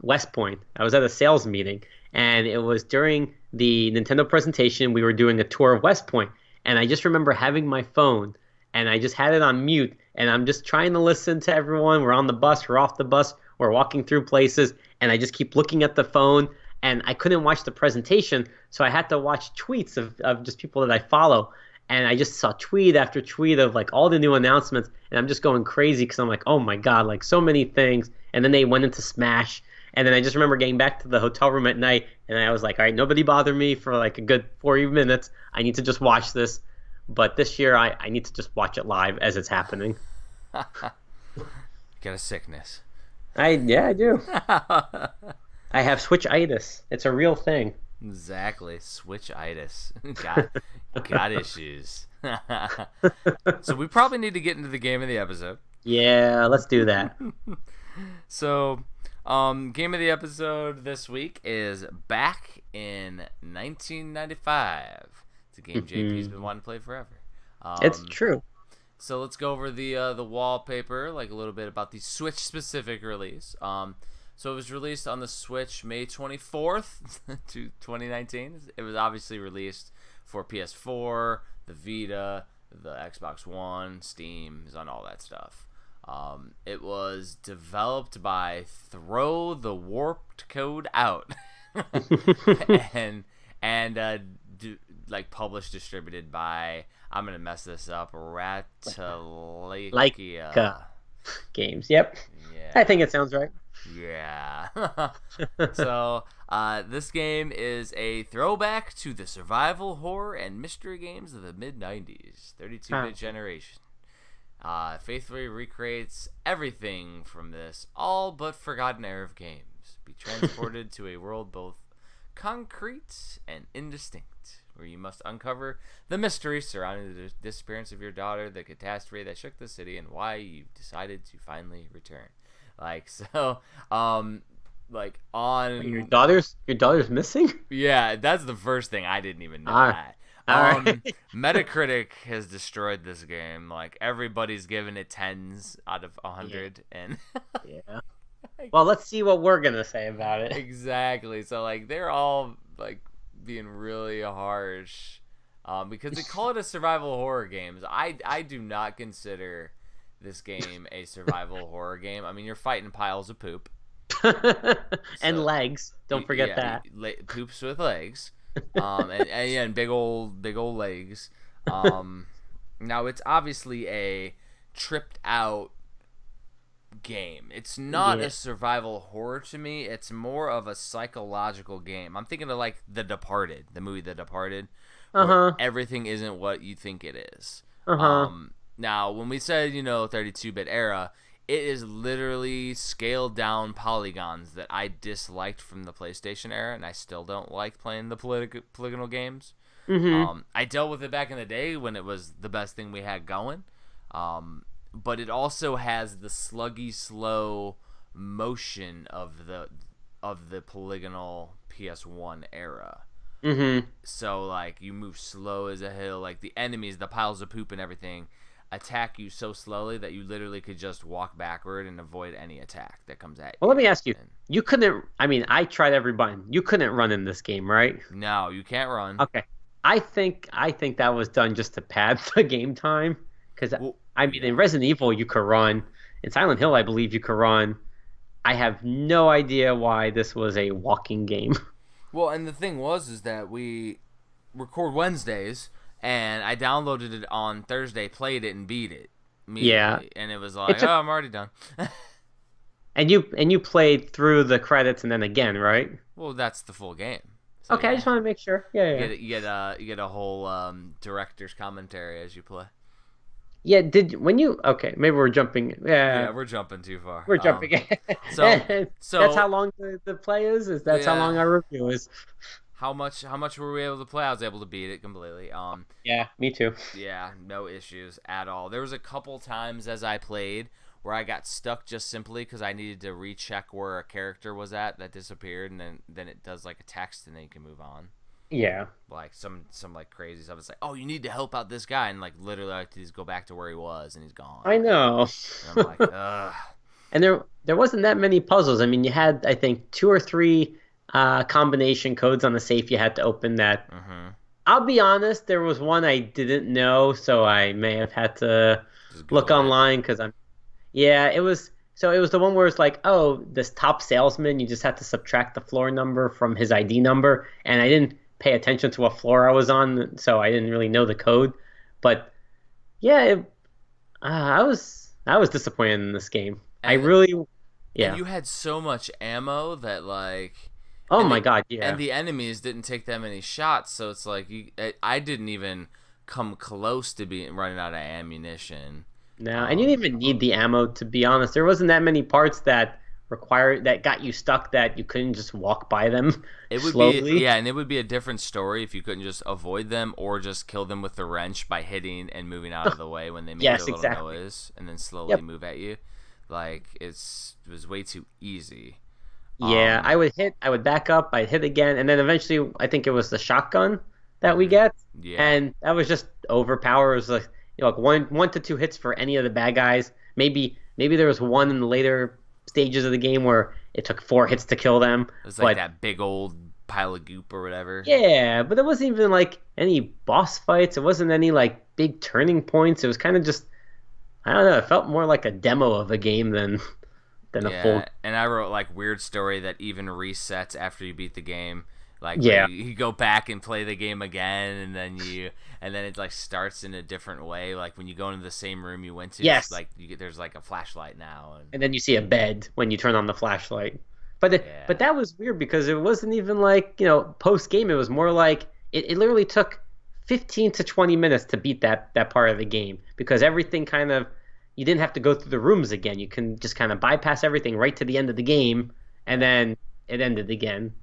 West Point. I was at a sales meeting, and it was during the Nintendo presentation. We were doing a tour of West Point, and I just remember having my phone, and I just had it on mute, and I'm just trying to listen to everyone. We're on the bus, we're off the bus, we're walking through places, and I just keep looking at the phone, and I couldn't watch the presentation, so I had to watch tweets of just people that I follow. And I just saw tweet after tweet of like all the new announcements, and I'm just going crazy because I'm like, oh my god, like so many things. And then they went into Smash, and then I just remember getting back to the hotel room at night, and I was like, all right, nobody bother me for like a good 40 minutes. I need to just watch this. But this year, I need to just watch it live as it's happening. Get a sickness. I do. I have Switch-itis. It's a real thing. Exactly, Switch-itis. Got issues. So we probably need to get into the game of the episode. Yeah, let's do that. So, game of the episode this week is back in 1995. It's a game JP's been wanting to play forever. It's true. So let's go over the wallpaper, like a little bit about the Switch specific release. So it was released on the Switch May 24th, 2019. It was obviously released for PS4, the Vita, the Xbox One, Steam, is on all that stuff. It was developed by Throw the Warped Code Out, and published, distributed by, I'm gonna mess this up, Ratalaika Games. Yep. Yeah. I think it sounds right. Yeah. So, this game is a throwback to the survival horror and mystery games of the mid 90s, 32-bit generation. Faithfully recreates everything from this all but forgotten era of games. Be transported to a world both concrete and indistinct, where you must uncover the mystery surrounding the disappearance of your daughter, the catastrophe that shook the city, and why you decided to finally return. Like, so, like on Wait, your daughter's missing? yeah, that's the first thing. I didn't even know that. All right. Metacritic has destroyed this game. Like, everybody's giving it 10s out of 100, and Yeah. Well, let's see what we're gonna say about it. exactly. So, like, they're all like being really harsh, because they call it a survival horror game. I do not consider this game a survival horror game. I mean, you're fighting piles of poop. And So, legs. Don't forget that. Poops with legs, and big old legs. Now it's obviously a tripped out game. It's not a survival horror to me. It's more of a psychological game. I'm thinking of like The Departed, the movie The Departed, where everything isn't what you think it is. Now, when we said 32-bit era, it is literally scaled down polygons that I disliked from the PlayStation era, and I still don't like playing the polygonal games. I dealt with it back in the day when it was the best thing we had going. But it also has the sluggy, slow motion of the polygonal PS1 era. So, like, you move slow as a hill. Like, the enemies, the piles of poop and everything, attack you so slowly that you literally could just walk backward and avoid any attack that comes at you. Well, let me ask you. You couldn't. I mean, I tried every button. You couldn't run in this game, right? No, you can't run. Okay. I think that was done just to pad the game time. Because in Resident Evil you could run. In Silent Hill, I believe you could run. I have no idea why this was a walking game. Well, and the thing is that we record Wednesdays, and I downloaded it on Thursday, played it, and beat it. Yeah, and it was like, I'm already done. and you played through the credits and then again, right? Well, that's the full game. So, okay, I just want to make sure. Yeah. You get a whole director's commentary as you play. Yeah, okay, maybe we're jumping. Yeah, we're jumping too far. We're jumping. So that's how long the play is? That's how long our review is. How much were we able to play? I was able to beat it completely. Yeah, me too. Yeah, no issues at all. There was a couple times as I played where I got stuck just simply because I needed to recheck where a character was at that disappeared, and then it does like a text, and then you can move on. Yeah, like some like crazy stuff. It's like, oh, you need to help out this guy, and like literally I have to just go back to where he was, and he's gone. I know. And I'm like, ugh. And there wasn't that many puzzles. I mean, you had, I think, 2 or 3 combination codes on the safe you had to open that. I'll be honest, there was one I didn't know, so I may have had to look online because it was the one where it's like, oh, this top salesman, you just have to subtract the floor number from his ID number, and I didn't pay attention to what floor I was on, so I didn't really know the code. But yeah, I was disappointed in this game. And you had so much ammo that like, oh my god, yeah. And the enemies didn't take that many shots, so it's like I didn't even come close to running out of ammunition. No, and you didn't even need the ammo, to be honest. There wasn't that many parts that got you stuck that you couldn't just walk by them slowly. And it would be a different story if you couldn't just avoid them or just kill them with the wrench by hitting and moving out of the way when they make their little noise and then slowly move at you. Like, it was way too easy. Yeah, I would back up, I'd hit again, and then eventually I think it was the shotgun that we get. Yeah. And that was just overpowered. It was like, like 1 to 2 hits for any of the bad guys. Maybe there was one in the later stages of the game where it took 4 hits to kill them. It was like that big old pile of goop or whatever. Yeah, but there wasn't even like any boss fights. It wasn't any like big turning points. It was kind of just, I don't know, it felt more like a demo of a game than a full. And I wrote like weird story that even resets after you beat the game. like where Yeah. you go back and play the game again, and then it like starts in a different way. Like when you go into the same room you went to, Yes. like there's like a flashlight now, and And then you see a bed when you turn on the flashlight. But yeah, that was weird because it wasn't even like, post game. It was more like it literally took 15 to 20 minutes to beat that part of the game because everything kind of you didn't have to go through the rooms again. You can just kind of bypass everything right to the end of the game and yeah. then it ended again.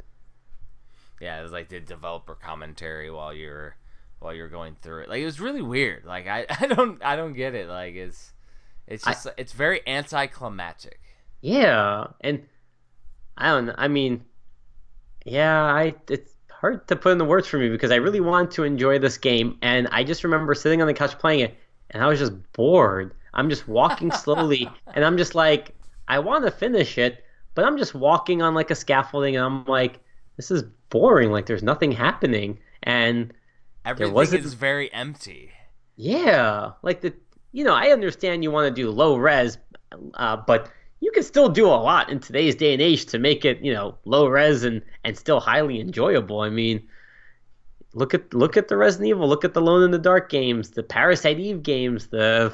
Yeah, it was like the developer commentary while you're going through it. Like it was really weird. Like I don't get it. Like it's I just it's very anticlimactic. Yeah, and I don't know. I mean, yeah, I it's hard to put in the words for me because I really wanted to enjoy this game, and I just remember sitting on the couch playing it, and I was just bored. I'm just walking slowly, and I'm just like, I want to finish it, but I'm just walking on like a scaffolding, and I'm like, this is boring. Like there's nothing happening, and there Everything is wasn't. very empty. Yeah, like I understand you want to do low res, but you can still do a lot in today's day and age to make it, low res and still highly enjoyable. I mean, look at the Resident Evil, look at the Alone in the Dark games, the Parasite Eve games, the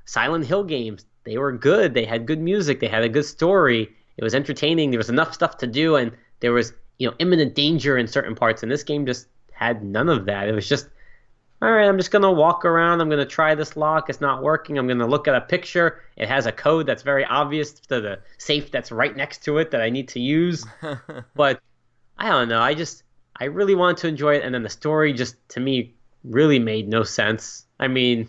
Silent Hill games. They were good. They had good music. They had a good story. It was entertaining. There was enough stuff to do, and there was, imminent danger in certain parts. And this game just had none of that. It was just all right, I'm just gonna walk around. I'm gonna try this lock. It's not working. I'm gonna look at a picture. It has a code that's very obvious to the safe that's right next to it that I need to use. But I don't know. I really wanted to enjoy it, and then the story just to me really made no sense. I mean,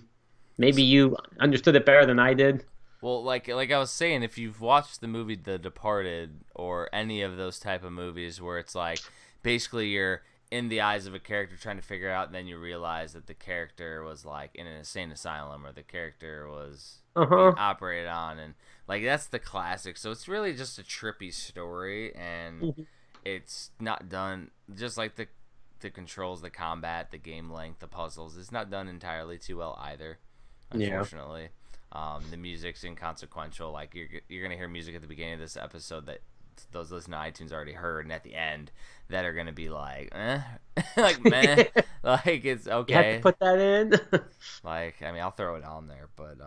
maybe you understood it better than I did. Well, like I was saying, if you've watched the movie The Departed or any of those type of movies where it's like basically you're in the eyes of a character trying to figure out, and then you realize that the character was like in an insane asylum or the character was Uh being huh. operated on, and like that's the classic. So it's really just a trippy story, and it's not done just like the controls, the combat, the game length, the puzzles. It's not done entirely too well either, Yeah. unfortunately. The music's inconsequential. Like you're gonna hear music at the beginning of this episode that those listening to iTunes already heard, and at the end that are gonna be like, like meh, like it's You had to okay. put that in. Like I mean, I'll throw it on there, but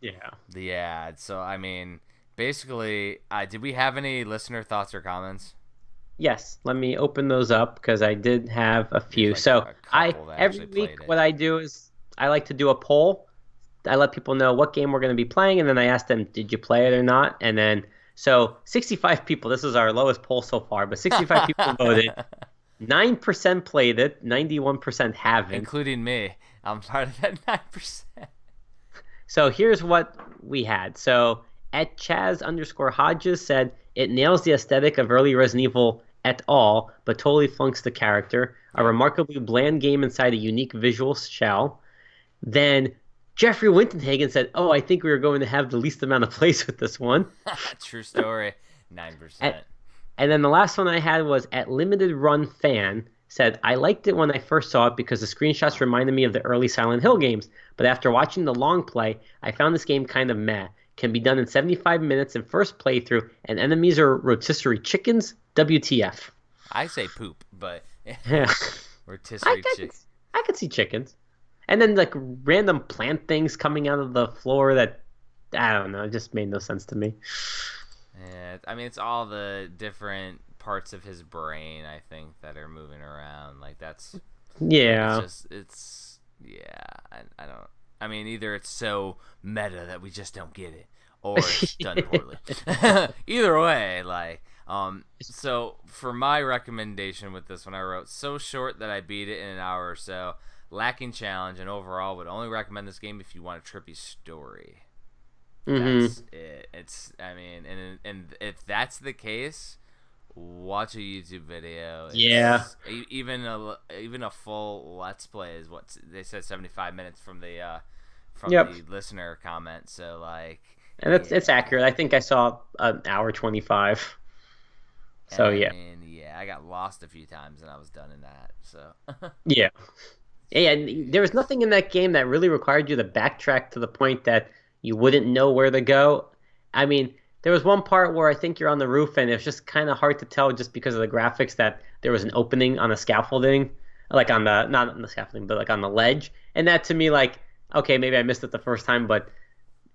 Yeah. the ad. So I mean, basically, did we have any listener thoughts or comments? Yes, let me open those up because I did have a There's few. like So a I couple that every actually week played it. what I do is I like to do a poll. I let people know what game we're going to be playing, and then I ask them, "Did you play it or not?" And then 65 people. This is our lowest poll so far, but 65 people voted. 9% played it. 91% haven't. Including me. I'm part of that 9%. So here's what we had. So at Chaz_Hodges said it nails the aesthetic of early Resident Evil et al., but totally flunks the character. A Yep. remarkably bland game inside a unique visual shell. Then Jeffrey Wintenhagen said, "Oh, I think we were going to have the least amount of plays with this one." True story. And, 9%. and then the last one I had was at Limited Run Fan said, "I liked it when I first saw it because the screenshots reminded me of the early Silent Hill games, but after watching the long play, I found this game kind of meh. Can be done in 75 minutes in first playthrough, and enemies are rotisserie chickens. WTF?" I say poop, but Yeah. I rotisserie could, chick. I could see chickens. And then like random plant things coming out of the floor that I don't know, it just made no sense to me. Yeah, I mean, it's all the different parts of his brain, I think, that are moving around. Like, that's, like, Yeah. yeah, I don't, I mean, either it's so meta that we just don't get it, or it's done poorly. Either way, like, so for my recommendation with this one, I wrote, so short that I beat it in an hour or so, lacking challenge, and overall would only recommend this game if you want a trippy story. Hmm. That's it. It's I mean, and if that's the case, watch a YouTube video. Yeah. Even a full Let's Play is what they said 75 minutes from Yep. the listener comment. So like, And it's yeah, accurate. I think I saw an hour 25. and So I yeah. mean, yeah, I got lost a few times and I was done in that. So Yeah. Yeah, and there was nothing in that game that really required you to backtrack to the point that you wouldn't know where to go. I mean, There was one part where I think you're on the roof, and it's just kind of hard to tell just because of the graphics that there was an opening on the scaffolding, like on the not on the scaffolding, but like on the ledge. And that to me, like, okay, maybe I missed it the first time, but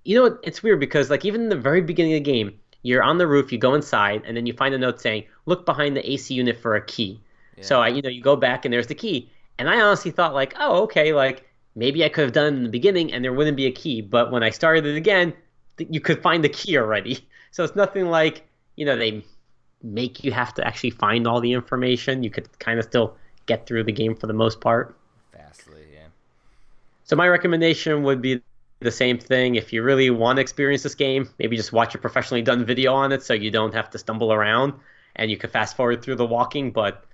you know, it's weird because like even in the very beginning of the game, you're on the roof, you go inside, and then you find a note saying, "Look behind the AC unit for a key." Yeah. So you go back and there's the key, and I honestly thought like, oh, okay, like maybe I could have done it in the beginning and there wouldn't be a key, but when I started it again, you could find the key already. So it's nothing like they make you have to actually find all the information. You could kind of still get through the game for the most part. Fastly, yeah. So my recommendation would be the same thing. If you really want to experience this game, maybe just watch a professionally done video on it so you don't have to stumble around and you can fast forward through the walking. But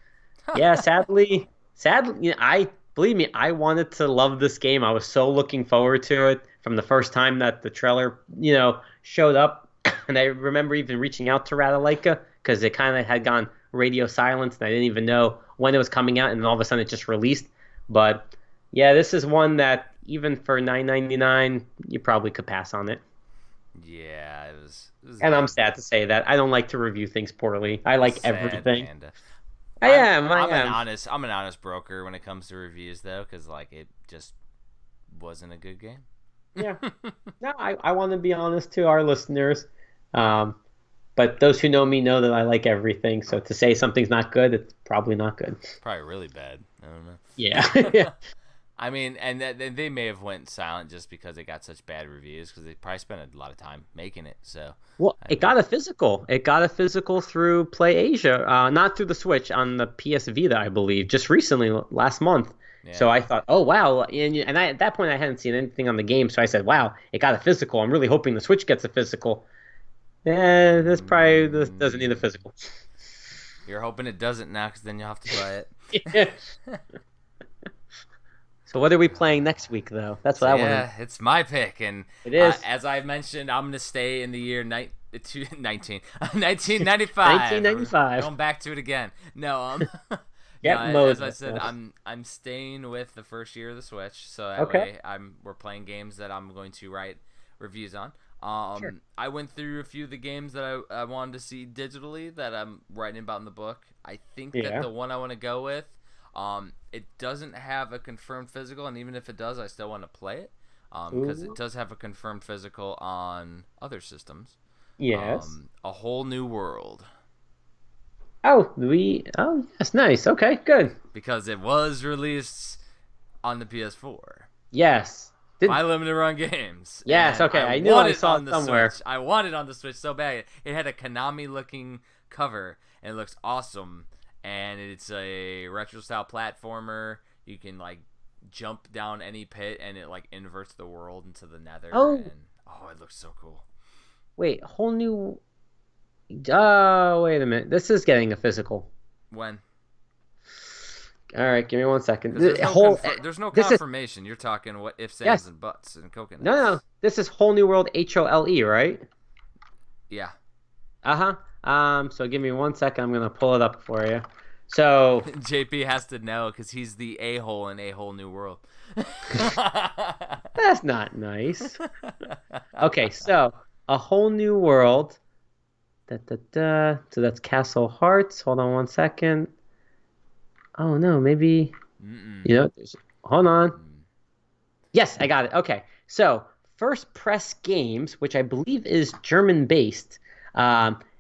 yeah, sadly, I believe me, I wanted to love this game. I was so looking forward to it from the first time that the trailer, showed up. And I remember even reaching out to Radalaika because it kind of had gone radio silence and I didn't even know when it was coming out, and all of a sudden it just released. But yeah, this is one that even for $9.99, you probably could pass on it. Yeah, it was And I'm sad to say that. I don't like to review things poorly. I like sad everything. panda. I am. I am. I'm an honest broker when it comes to reviews though, because like it just wasn't a good game. Yeah. No, I want to be honest to our listeners. Um, but those who know me know that I like everything. So to say something's not good, it's probably not good. Probably really bad. I don't know. Yeah. I mean, and they may have went silent just because it got such bad reviews because they probably spent a lot of time making it. So Well, it got a physical. It got a physical through Play Asia, not through the Switch, on the PS Vita, I believe, just recently, last month. yeah. So I thought, oh wow, and at that point I hadn't seen anything on the game, so I said, wow, it got a physical. I'm really hoping the Switch gets a physical. This doesn't need a physical. You're hoping it doesn't now, because then you'll have to buy it. Yeah. So what are we playing next week, though? That's what I want. Yeah, it's my pick, and It is. as I mentioned, I'm gonna stay in the year 1995. 1995. Going back to it again. No, Get no, as I Moses. said, I'm staying with the first year of the Switch, so that Okay. way we're playing games that I'm going to write reviews on. Sure. I went through a few of the games that I wanted to see digitally that I'm writing about in the book. I think that Yeah. the one I want to go with, it doesn't have a confirmed physical, and even if it does, I still want to play it because Ooh. it does have a confirmed physical on other systems. Yes. A Whole New World, Oh, yes, nice. Okay, good. because it was released on the PS4 Yes. Did by Limited Run Games. Yes, And okay, I knew I want saw on it the somewhere. Switch. I want it on the Switch so bad. It had a Konami-looking cover, and it looks awesome. And it's a retro-style platformer. You can like jump down any pit, and it like inverts the world into the Nether. Oh, And it looks so cool. wait, whole new. Oh, wait a minute. This is getting a physical. When? All right, give me 1 second. 'Cause there's no This is confirmation. You're talking what ifs, ands, yes. and buts, and coconuts. No. This is whole new world HOLE, right? Yeah. Uh-huh. So give me 1 second. I'm gonna pull it up for you. So JP has to know because he's the a-hole in A Whole New World. that's not nice. Okay, so a whole new world. So that's Castle Hearts. Hold on 1 second. Oh no, maybe Mm-mm. hold on. Yes, I got it. Okay. So, First Press Games, which I believe is German based,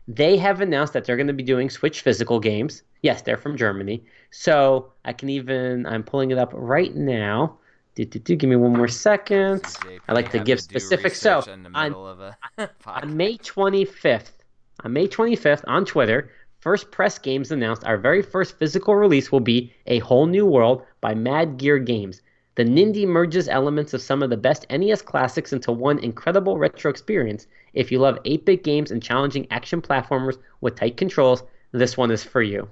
they have announced that they're going to be doing Switch physical games. Yes, they're from Germany. So, I'm pulling it up right now. Give me 1 more second. JP I like to having give to do specifics. So, research in the middle of a on May 25th, on Twitter, First Press Games announced our very first physical release will be A Whole New World by Mad Gear Games. The Nindy merges elements of some of the best NES classics into one incredible retro experience. If you love 8-bit games and challenging action platformers with tight controls, this one is for you.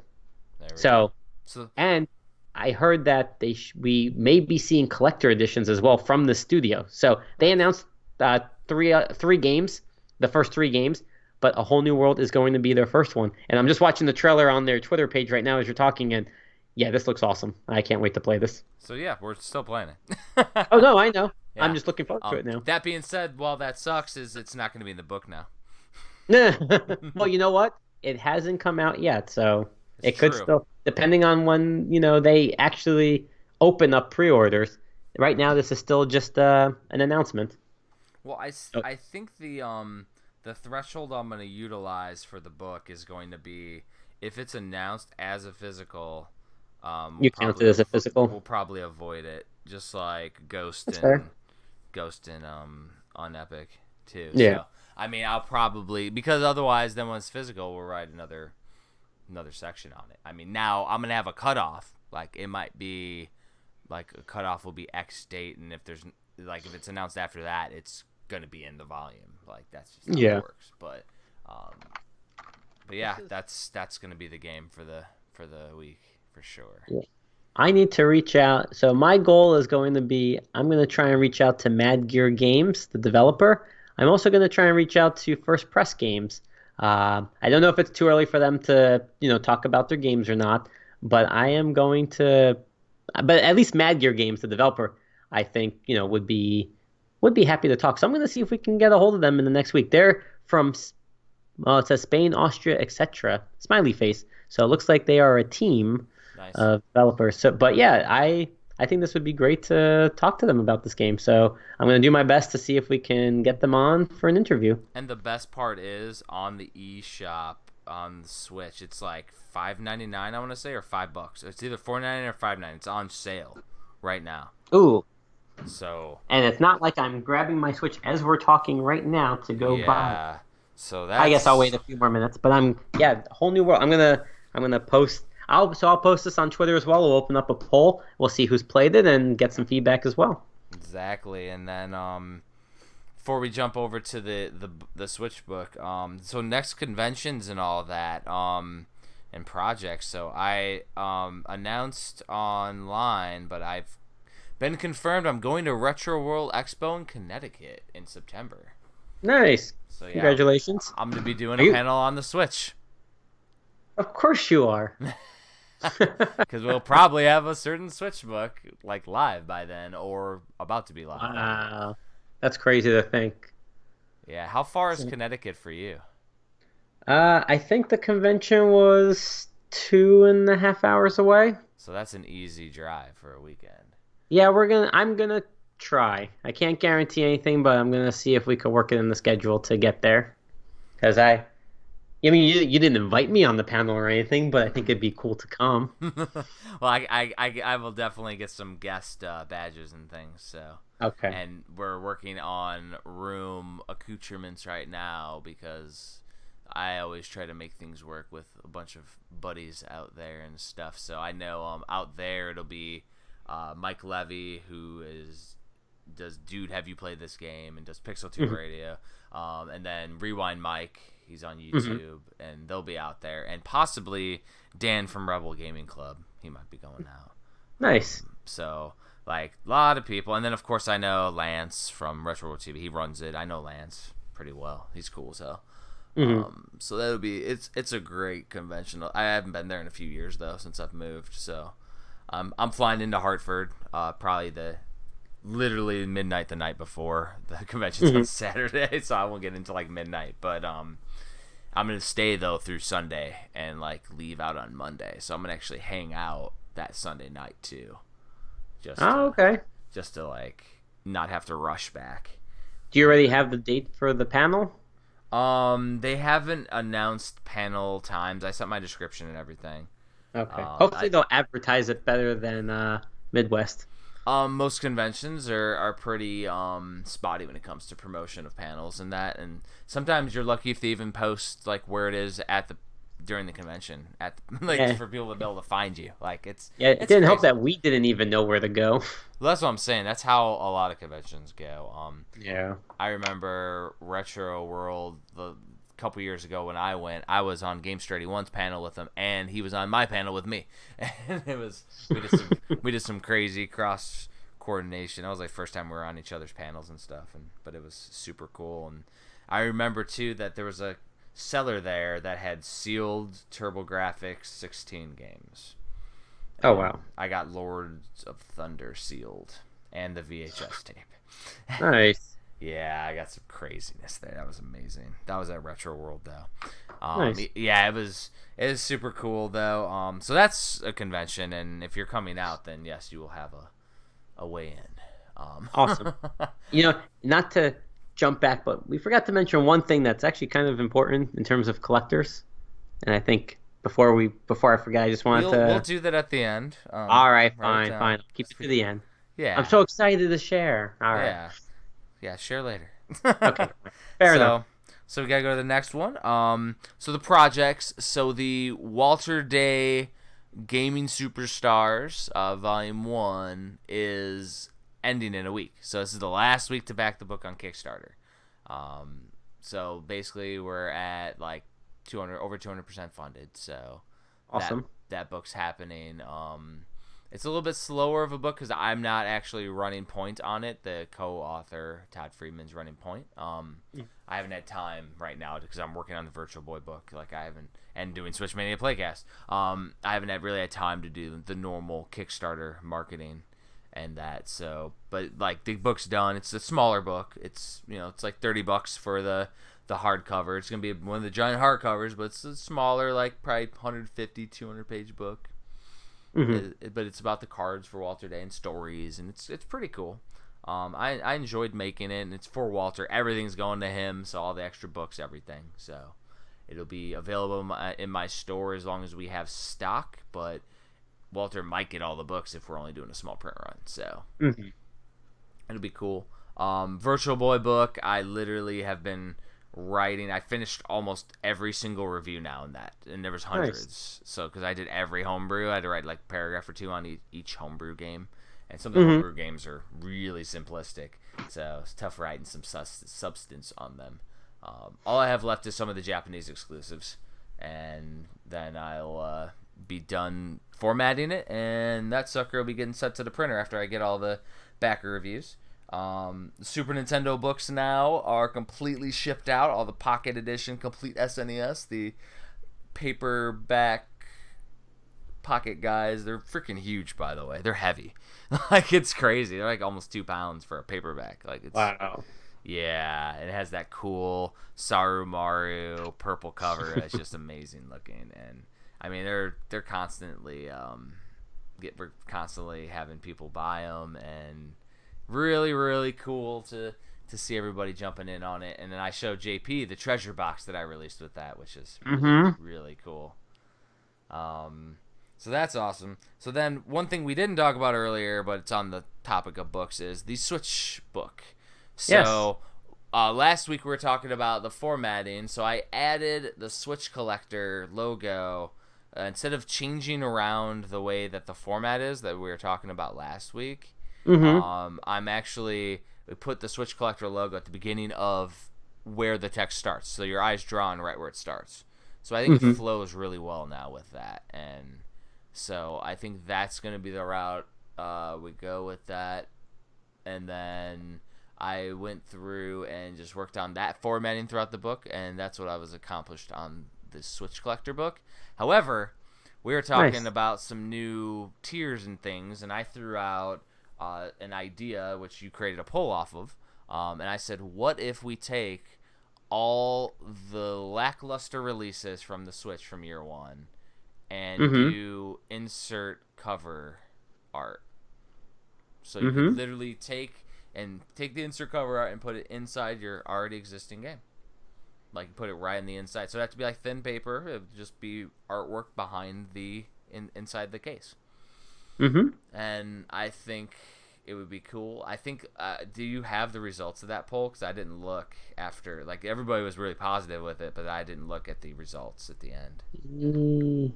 There we go. So, and I heard that we may be seeing collector editions as well from the studio. So they announced three games, the first three games, but A Whole New World is going to be their first one. And I'm just watching the trailer on their Twitter page right now as you're talking, and yeah, this looks awesome. I can't wait to play this. So yeah, we're still playing it. Oh no, I know. Yeah. I'm just looking forward to it now. That being said, while that sucks, is it's not going to be in the book now. Well, you know what? It hasn't come out yet, so It's it could true. still, depending on when, they actually open up pre-orders. Right now, this is still just an announcement. Well, Oh, I think the threshold I'm going to utilize for the book is going to be if it's announced as a physical, you count it as a physical. we'll probably avoid it, just like That's fair. Ghost and on Epic too. Yeah. So I mean, I'll probably, because otherwise, then when it's physical, we'll write another section on it. I mean, now I'm gonna have a cutoff. Like it might be like a cutoff will be X date, and if there's like if it's announced after that, it's gonna be in the volume. Like that's just how it Yeah. works. Um, but This yeah, is that's gonna be the game for the week for sure. Yeah. I need to reach out. So my goal is going to be I'm going to try and reach out to Mad Gear Games, the developer. I'm also going to try and reach out to First Press Games. I don't know if it's too early for them to, talk about their games or not, but I am going to. But at least Mad Gear Games, the developer, I think, would be happy to talk. So I'm going to see if we can get a hold of them in the next week. They're from, well, it says Spain, Austria, etc. Smiley face. So it looks like they are a team Nice. of developers. So, but yeah, I think this would be great to talk to them about this game. So I'm going to do my best to see if we can get them on for an interview. And the best part is on the eShop on the Switch, it's like $5.99. I want to say, or $5. It's either $4.99 or $5.99. It's on sale right now. Ooh, So and it's not like I'm grabbing my Switch as we're talking right now to go buy. yeah, so I guess I'll wait that's a few more minutes, but yeah, whole new world. I'm gonna post. I'll post this on Twitter as well. We'll open up a poll. We'll see who's played it and get some feedback as well. exactly. And then before we jump over to the Switch book, so next conventions and all that, and projects. So I announced online, but I've been confirmed I'm going to Retro World Expo in Connecticut in September. Nice. So yeah, Congratulations. I'm gonna be doing Are a you? panel on the Switch Of course you are. because we'll probably have a certain Switch book like live by then or about to be live. Wow. That's crazy to think. Yeah, how far is Connecticut for you? I think the convention was 2.5 hours away. So that's an easy drive for a weekend. Yeah, I'm gonna try. I can't guarantee anything, but I'm gonna see if we could work it in the schedule to get there. Because I mean, you didn't invite me on the panel or anything, but I think it'd be cool to come. Well, I will definitely get some guest badges and things. So, Okay. and we're working on room accoutrements right now because I always try to make things work with a bunch of buddies out there and stuff. So I know out there it'll be Mike Levy, who does Dude Have You Played This Game and does Pixel 2 Mhm. Radio, and then Rewind Mike, he's on Mhm. YouTube, and they'll be out there, and possibly Dan from Rebel Gaming Club, he might be going out. Nice. So like a lot of people, and then of course I know Lance from Retro World TV. He runs it. I know Lance pretty well. He's cool as hell. Hmm. So that'll be it's a great convention. I haven't been there in a few years though since I've moved. So I'm flying into Hartford probably the literally midnight the night before the convention's on Hmm. Saturday, so I won't get into like midnight. But I'm gonna stay though through Sunday and like leave out on Monday. So I'm gonna actually hang out that Sunday night too, just Oh, to okay. like not have to rush back. Do you already have the date for the panel? They haven't announced panel times. I sent my description and everything. Okay. I Hopefully they'll advertise it better than Midwest. Most conventions are pretty spotty when it comes to promotion of panels and that, and sometimes you're lucky if they even post like where it is at the during the convention at like Yeah. for people to be able to find you. Like Yeah, it it's didn't help crazy. that we didn't even know where to go. Well, that's what I'm saying. That's how a lot of conventions go. Yeah. I remember Retro World the couple years ago when I went. I was on Game Strategy One's panel with him, and he was on my panel with me. And it was we did some crazy cross coordination. That was like first time we were on each other's panels and stuff, and but it was super cool. And I remember too that there was a seller there that had sealed TurboGrafx 16 games. Oh wow. I got Lords of Thunder sealed and the VHS tape. Nice. Yeah, I got some craziness there. That was amazing. That was at Retro World though. Nice. Yeah, it was super cool though. So that's a convention, and if you're coming out, then yes, you will have a way in. Awesome. Not to jump back, but we forgot to mention one thing that's actually kind of important in terms of collectors. And I think before I forget, I just wanted we'll to. do that at the end. All right, Write it fine, down. fine. I'll keep it to the end. I'm Yeah, so excited to share. All right. yeah, yeah. Share later. Okay. Fair enough. So we gotta go to the next one. So the projects. So the Walter Day Gaming Superstars, Volume 1 is ending in a week. So this is the last week to back the book on Kickstarter. So basically we're at like over 200% funded. So Awesome. that book's happening. It's a little bit slower of a book because I'm not actually running point on it. The co-author Todd Friedman's running point. I haven't had time right now because I'm working on the Virtual Boy book. And doing Switchmania Playcast. I haven't really had time to do the normal Kickstarter marketing and that. So, but like the book's done. It's a smaller book. It's it's like $30 for the hardcover. It's gonna be one of the giant hardcovers, but it's a smaller, like probably 150, 200 page book. But it's about the cards for Walter Day and stories, and it's pretty cool. I enjoyed making it, and it's for Walter. Everything's going to him, so all the extra books, everything. So it'll be available in my store as long as we have stock, but Walter might get all the books if we're only doing a small print run. So it'll be cool. Virtual Boy book, I literally have been writing. I finished almost every single review now in that, and there was hundreds. Nice. So because I did every homebrew, I had to write like a paragraph or two on each homebrew game, and some of the homebrew games are really simplistic, so it's tough writing some substance on them. All I have left is some of the Japanese exclusives, and then I'll be done formatting it, and that sucker will be getting sent to the printer after I get all the backer reviews. Super Nintendo books now are completely shipped out. All the Pocket Edition, Complete SNES, the paperback pocket guys. They're freaking huge, by the way. They're heavy. Like, it's crazy. They're like almost 2 pounds for a paperback. Like, it's wow. Yeah, it has that cool Saru Maru purple cover. It's just amazing looking, and I mean they're constantly we're constantly having people buy them, and really, really cool to see everybody jumping in on it. And then I showed JP the treasure box that I released with that, which is really, really cool. So that's awesome. So then one thing we didn't talk about earlier, but it's on the topic of books, is the Switch book. So last week we were talking about the formatting. So I added the Switch Collector logo instead of changing around the way that the format is that we were talking about last week. We put the Switch Collector logo at the beginning of where the text starts. So your eye's drawn right where it starts. So I think it flows really well now with that. And so I think that's going to be the route we go with that. And then I went through and just worked on that formatting throughout the book. And that's what I was accomplished on the Switch Collector book. However, we were talking about some new tiers and things. And I threw out an idea, which you created a poll off of, and I said, what if we take all the lackluster releases from the Switch from year one and do insert cover art? So you could literally take the insert cover art and put it inside your already existing game. Like, put it right in the inside. So it would have to be like thin paper. It would just be artwork behind inside the case. And I think it would be cool. I think, do you have the results of that poll? Because I didn't look after. Like, everybody was really positive with it, but I didn't look at the results at the end.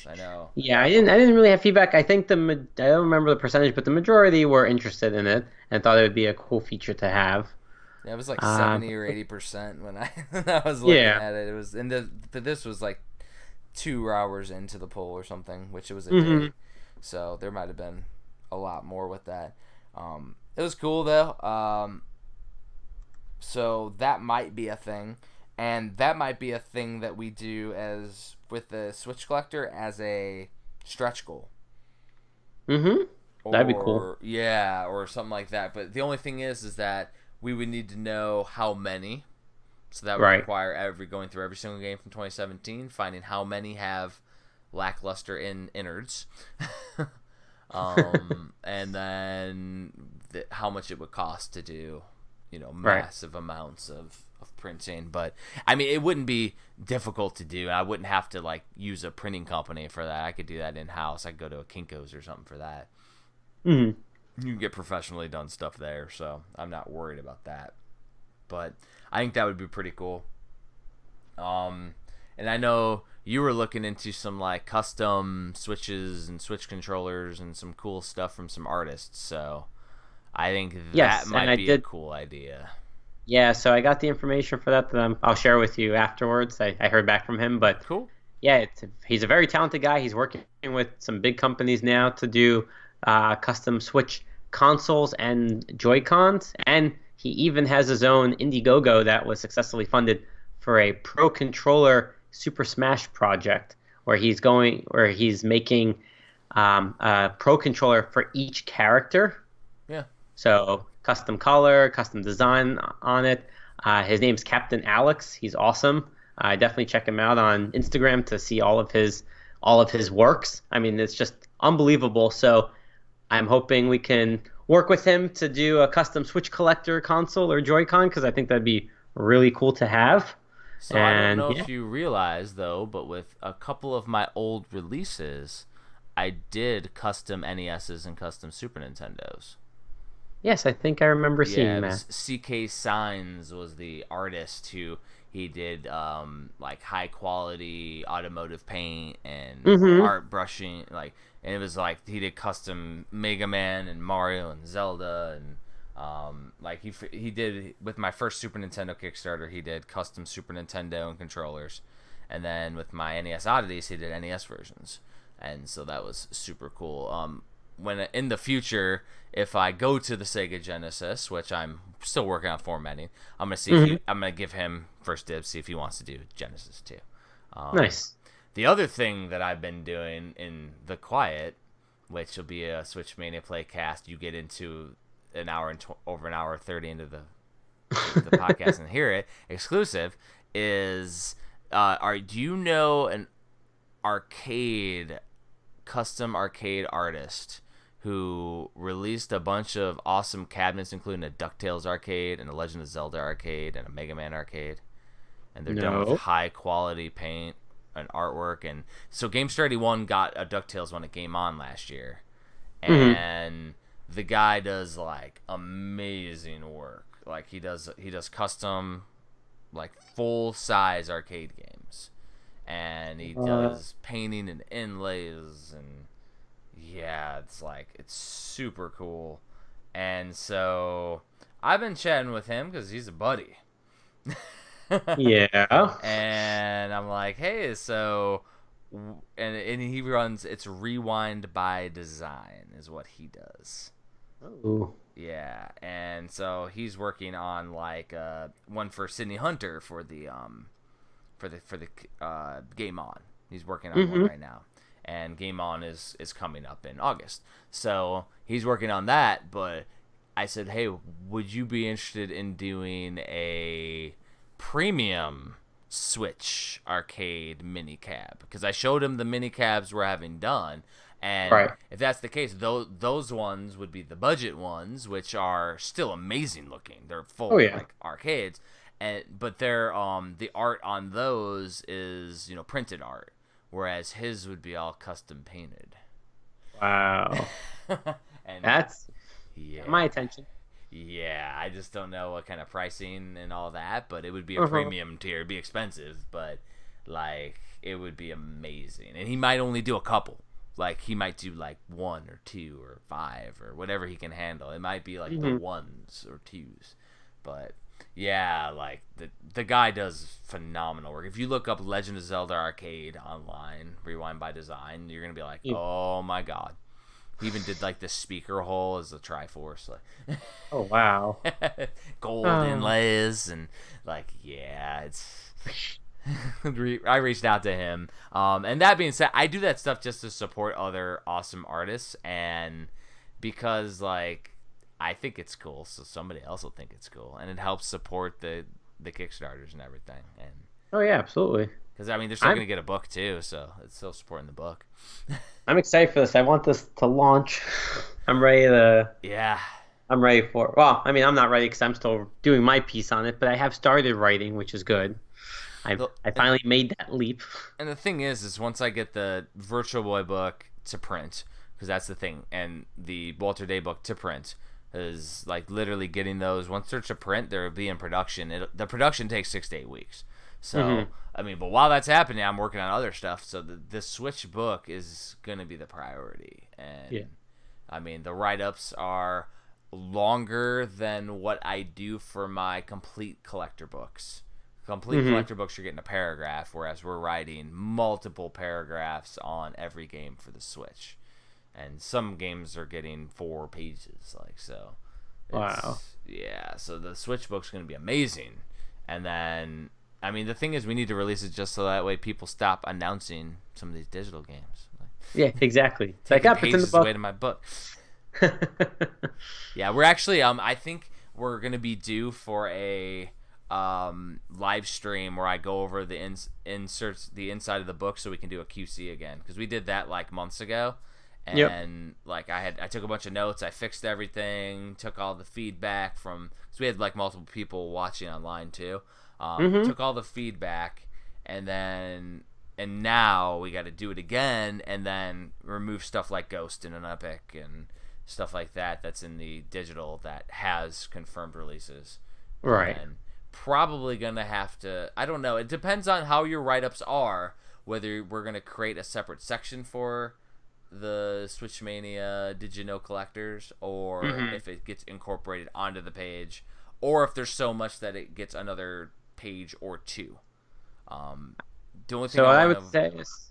I know. Yeah, I didn't really have feedback. I think I don't remember the percentage, but the majority were interested in it and thought it would be a cool feature to have. Yeah, it was like 70 or 80% when I was looking at it. It was but this was like 2 hours into the poll or something, which it was a day. So there might have been a lot more with that. It was cool though. So that might be a thing, and that might be a thing that we do as with the Switch Collector as a stretch goal. That'd be cool. Yeah, or something like that. But the only thing is that we would need to know how many. So that would Right. require going through every single game from 2017, finding how many have lackluster innards, and then how much it would cost to do, massive amounts of printing. But I mean, it wouldn't be difficult to do. I wouldn't have to like use a printing company for that. I could do that in house. I could go to a Kinko's or something for that. Mm-hmm. You can get professionally done stuff there, so I'm not worried about that. But I think that would be pretty cool. And I know you were looking into some like custom switches and switch controllers and some cool stuff from some artists. So I think that might be a cool idea. Yeah, so I got the information for that I'll share with you afterwards. I heard back from him, but cool. Yeah, he's a very talented guy. He's working with some big companies now to do custom Switch consoles and Joy-Cons, and he even has his own Indiegogo that was successfully funded for a Pro Controller Super Smash project, where he's making a Pro Controller for each character. Yeah. So custom color, custom design on it. His name's Captain Alex. He's awesome. Definitely check him out on Instagram to see all of his works. I mean, it's just unbelievable. So I'm hoping we can work with him to do a custom Switch collector console or Joy-Con, because I think that'd be really cool to have. So I don't know if you realize, though, but with a couple of my old releases, I did custom NESs and custom Super Nintendos. Yes, I think I remember seeing that. CK Signs was the artist who he did like high quality automotive paint and art brushing, and it was like he did custom Mega Man and Mario and Zelda, and like he did with my first Super Nintendo Kickstarter, he did custom Super Nintendo and controllers, and then with my NES Oddities, he did NES versions, and so that was super cool. When in the future, if I go to the Sega Genesis, which I'm still working on formatting, I'm gonna see I'm gonna give him first dibs, see if he wants to do Genesis too. Nice. The other thing that I've been doing in the quiet, which will be a Switchmania Playcast, you get into an hour and over an hour 30 into the podcast and hear it exclusive, is do you know an custom arcade artist who released a bunch of awesome cabinets, including a DuckTales arcade and a Legend of Zelda arcade and a Mega Man arcade, and they're done with high quality paint and artwork. And so Games 31 got a DuckTales one at Game On last year, and the guy does like amazing work. Like he does custom, like full size arcade games, and he does painting and inlays, and yeah, it's super cool. And so I've been chatting with him because he's a buddy. Yeah. And I'm like, hey, so, and he runs, it's Rewind by Design is what he does. Oh. Yeah, and so he's working on like one for Sydney Hunter for the Game On. He's working on one right now, and Game On is coming up in August. So he's working on that. But I said, hey, would you be interested in doing a premium Switch arcade mini cab? Because I showed him the mini cabs we're having done. And if that's the case, those ones would be the budget ones, which are still amazing looking. They're full like arcades, but they're the art on those is printed art, whereas his would be all custom painted. Wow, and that's my attention. Yeah, I just don't know what kind of pricing and all that, but it would be a premium tier. It'd be expensive, but like it would be amazing. And he might only do a couple. Like, he might do, like, 1 or 2 or 5 or whatever he can handle. It might be, like, the 1s or 2s. But, yeah, like, the guy does phenomenal work. If you look up Legend of Zelda Arcade online, Rewind by Design, you're going to be like, oh, my God. He even did, like, the speaker hole as a Triforce. Like, oh, wow. Gold inlays and, like, yeah, it's... I reached out to him, and that being said, I do that stuff just to support other awesome artists, and because like I think it's cool, so somebody else will think it's cool, and it helps support the Kickstarters and everything. And Oh yeah, absolutely. because I mean, they're still I'm gonna get a book too, so it's still supporting the book. I'm excited for this. I want this to launch. I'm ready to. Yeah. I'm ready for. Well, I mean, I'm not ready because I'm still doing my piece on it, but I have started writing, which is good. I finally made that leap. And the thing is once I get the Virtual Boy book to print, because that's the thing, and the Walter Day book to print is like literally getting those. Once they're to print, they'll be in production. The production takes 6 to 8 weeks. So I mean, but while that's happening, I'm working on other stuff. So the Switch book is gonna be the priority, and I mean the write-ups are longer than what I do for my complete collector books. Complete collector books, you're getting a paragraph, whereas we're writing multiple paragraphs on every game for the Switch. And some games are getting 4 pages, like, so. Wow. Yeah, so the Switch book's going to be amazing. And then, I mean, the thing is, we need to release it just so that way people stop announcing some of these digital games. Like, Yeah, exactly. It's taking like, pages away to my book. Yeah, we're actually, I think we're going to be due for a live stream where I go over the inserts, the inside of the book, so we can do a QC again, because we did that like months ago, and like I took a bunch of notes, I fixed everything, took all the feedback from, because we had like multiple people watching online too, took all the feedback, and now we got to do it again, and then remove stuff like Ghost in an Epic and stuff like that that's in the digital that has confirmed releases, Right. and probably gonna have to, I don't know, it depends on how your write-ups are, whether we're gonna create a separate section for the Switchmania Did You Know collectors, or if it gets incorporated onto the page, or if there's so much that it gets another page or two. The only thing I would say is,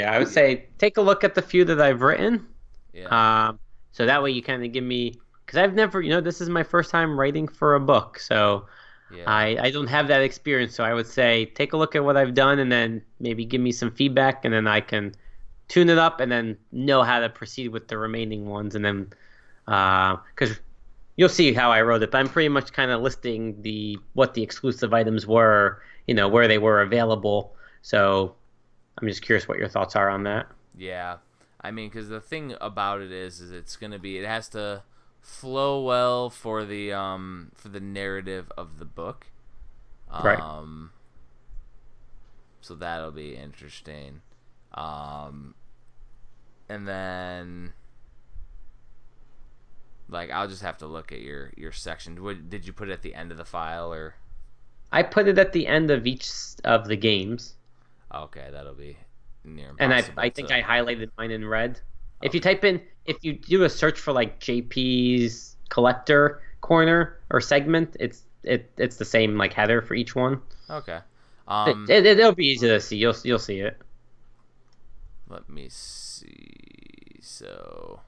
I would say take a look at the few that I've written. So that way you kind of give me, because I've never, this is my first time writing for a book, so I don't have that experience. So I would say take a look at what I've done, and then maybe give me some feedback, and then I can tune it up, and then know how to proceed with the remaining ones, and then because you'll see how I wrote it. But I'm pretty much kind of listing what the exclusive items were, where they were available. So I'm just curious what your thoughts are on that. Yeah, I mean, because the thing about it is it has to flow well for the narrative of the book. Right. So that'll be interesting. And then, like, I'll just have to look at your section. Did you put it at the end of the file, or? I put it at the end of each of the games. Okay, that'll be near and impossible. I think I highlighted mine in red. Okay. If you do a search for like JP's collector corner or segment, it's the same like header for each one. Okay. It'll be easy to see. You'll see it. Let me see. So,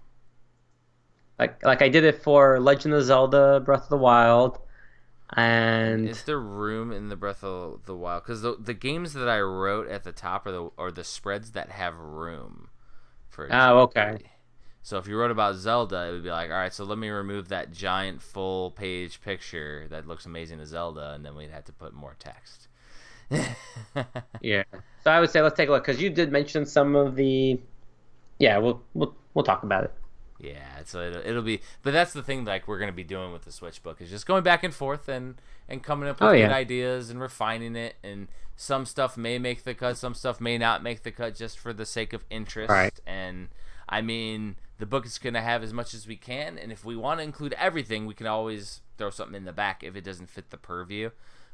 like I did it for Legend of Zelda: Breath of the Wild, and is there room in the Breath of the Wild? Because the games that I wrote at the top are the spreads that have room for. Oh, okay. So if you wrote about Zelda, it would be like, all right, so let me remove that giant full page picture that looks amazing to Zelda, and then we'd have to put more text. Yeah. So I would say let's take a look, because you did mention some of the. Yeah, we'll talk about it. Yeah, so it'll be, but that's the thing, like, we're gonna be doing with the Switch book is just going back and forth and coming up with good ideas and refining it, and some stuff may make the cut, some stuff may not make the cut, just for the sake of interest. Right. And I mean, the book is gonna have as much as we can, and if we want to include everything, we can always throw something in the back if it doesn't fit the purview.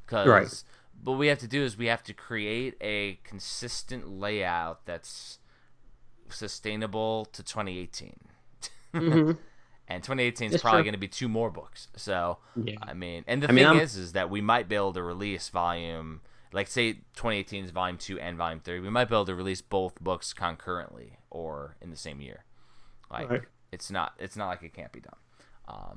Because what we have to do is we have to create a consistent layout that's sustainable to 2018. And 2018 is probably going to be 2 more books. So, I mean, and the thing is that we might be able to release volume, like say 2018 is volume 2 and volume 3. We might be able to release both books concurrently or in the same year. Like it's not like it can't be done. I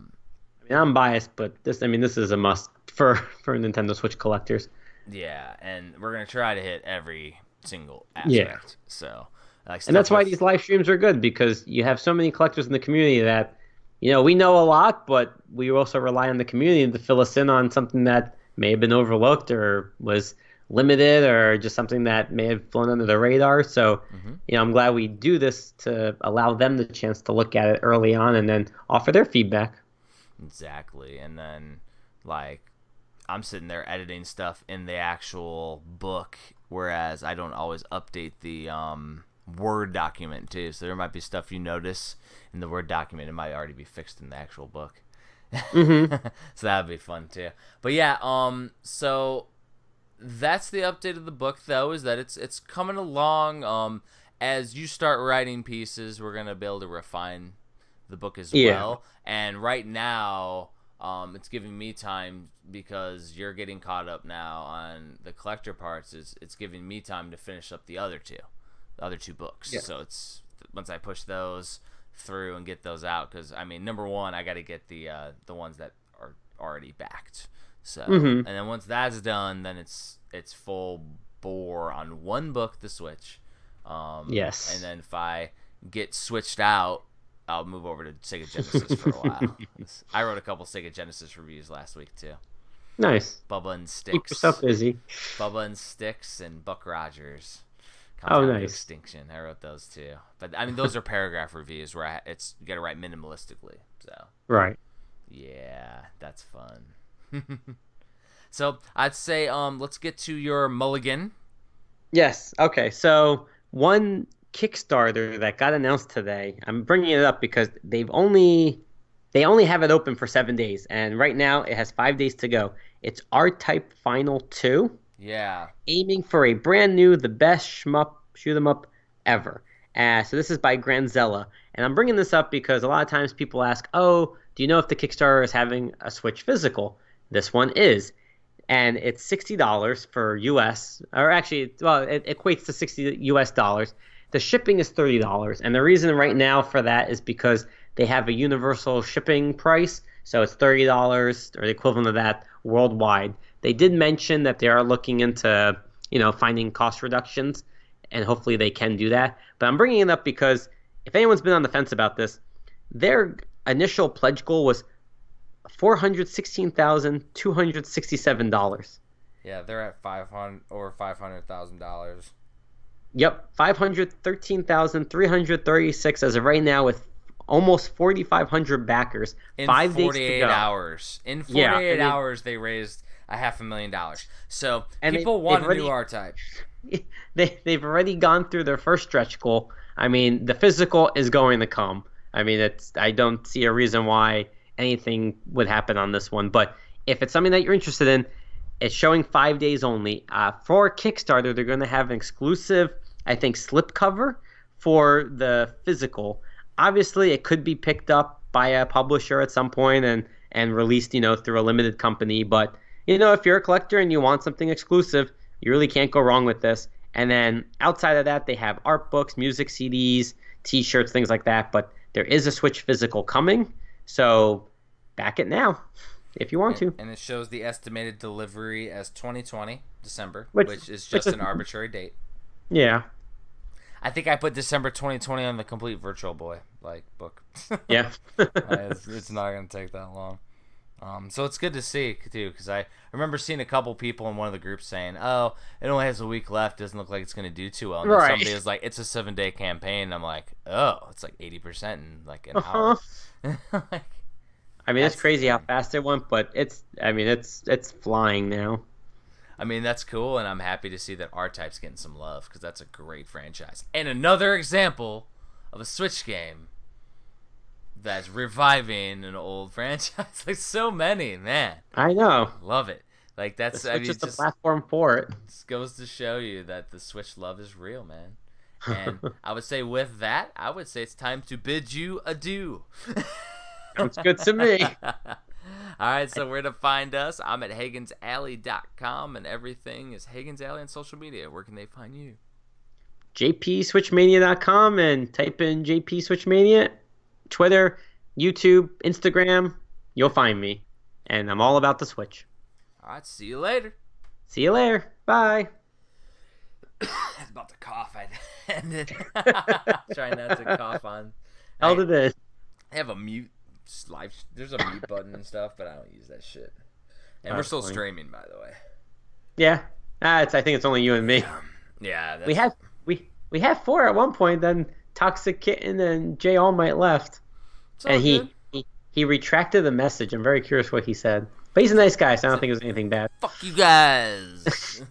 mean, I'm biased, but this is a must for Nintendo Switch collectors. Yeah, and we're going to try to hit every single aspect. Yeah. So, and that's why these live streams are good, because you have so many collectors in the community that we know a lot, but we also rely on the community to fill us in on something that may have been overlooked or was limited or just something that may have flown under the radar. So, Mm-hmm. I'm glad we do this to allow them the chance to look at it early on and then offer their feedback. Exactly. And then, like, I'm sitting there editing stuff in the actual book, whereas I don't always update the Word document too. So there might be stuff you notice in the Word document. It might already be fixed in the actual book. Mm-hmm. So that would be fun too. But yeah, so that's the update of the book, though, is that it's coming along. As you start writing pieces, we're gonna be able to refine the book as Yeah. well. And right now, it's giving me time because you're getting caught up now on the collector parts. It's giving me time to finish up the other two books. Yeah. So it's once I push those through and get those out, because I mean, number one, I got to get the ones that are already backed. So Mm-hmm. and then once that's done, then it's full bore on one book, the Switch. Yes. And then if I get switched out, I'll move over to Sega Genesis for a while. I wrote a couple Sega Genesis reviews last week too. Nice. Bubba and Keep Sticks. yourself busy. Bubba and Sticks and Buck Rogers. Oh, Countdown to nice. Extinction. I wrote those too. But I mean, those are paragraph reviews where you got to write minimalistically. So Right. yeah, that's fun. So I'd say let's get to your mulligan. Yes. Okay. So one Kickstarter that got announced today, I'm bringing it up because they only have it open for 7 days, and right now it has 5 days to go. It's R-Type Final 2, Yeah. aiming for a brand new, the best shmup shoot 'em up ever. So this is by Granzella, and I'm bringing this up because a lot of times people ask, "Oh, do you know if the Kickstarter is having a Switch physical?" This one is, and it's $60 for US, or actually, well, it equates to $60 US. The shipping is $30, and the reason right now for that is because they have a universal shipping price, so it's $30 or the equivalent of that worldwide. They did mention that they are looking into, finding cost reductions, and hopefully they can do that. But I'm bringing it up because if anyone's been on the fence about this, their initial pledge goal was $416,267. Yeah, they're at $500,000. Yep, 513,336 as of right now, with almost 4,500 backers. In 5 days to 48 go. hours. In Yeah, 48 hours, they raised $500,000. So And people want a new R-Type. They've already gone through their first stretch goal. I mean, the physical is going to come. I mean, I don't see a reason why anything would happen on this one. But if it's something that you're interested in, it's showing 5 days only. For Kickstarter, they're going to have an exclusive, I think, slipcover for the physical. Obviously, it could be picked up by a publisher at some point and released, through a limited company. But, if you're a collector and you want something exclusive, you really can't go wrong with this. And then outside of that, they have art books, music CDs, T-shirts, things like that. But there is a Switch physical coming, so back it now if you want to. And it shows the estimated delivery as 2020, December, Which is just an arbitrary date. Yeah. I think I put December 2020 on the Complete Virtual Boy book. Yeah. It's not going to take that long. So it's good to see too, because I remember seeing a couple people in one of the groups saying, "Oh, it only has a week left. Doesn't look like it's going to do too well." And then Right. somebody was like, "It's a 7-day campaign." And I'm like, "Oh, it's like 80% in like an hour." Like, I mean, it's crazy how fast it went, but it's flying now. I mean, that's cool, and I'm happy to see that R-Type's getting some love, because that's a great franchise. And another example of a Switch game that's reviving an old franchise. Like, so many, man. I know. Love it. Like, that's, The Switch is the platform for it. Just goes to show you that the Switch love is real, man. And I would say with that, it's time to bid you adieu. Sounds good to me. All right, so where to find us? I'm at HagensAlley.com, and everything is Hagen's Alley on social media. Where can they find you? jpswitchmania.com, and type in JP Switchmania, Twitter, YouTube, Instagram. You'll find me. And I'm all about the Switch. All right, see you later. See you later. Bye. I was about to cough. I ended. Trying not to cough on. Held it in. I have a mute live. There's a mute button and stuff, but I don't use that shit. And we're still streaming, by the way. Yeah, I think it's only you and me. Yeah, we had 4 at one point. Then Toxic Kitten and Jay All Might left, and he retracted the message. I'm very curious what he said. But he's a nice guy, so I don't think it was anything bad. Fuck you guys.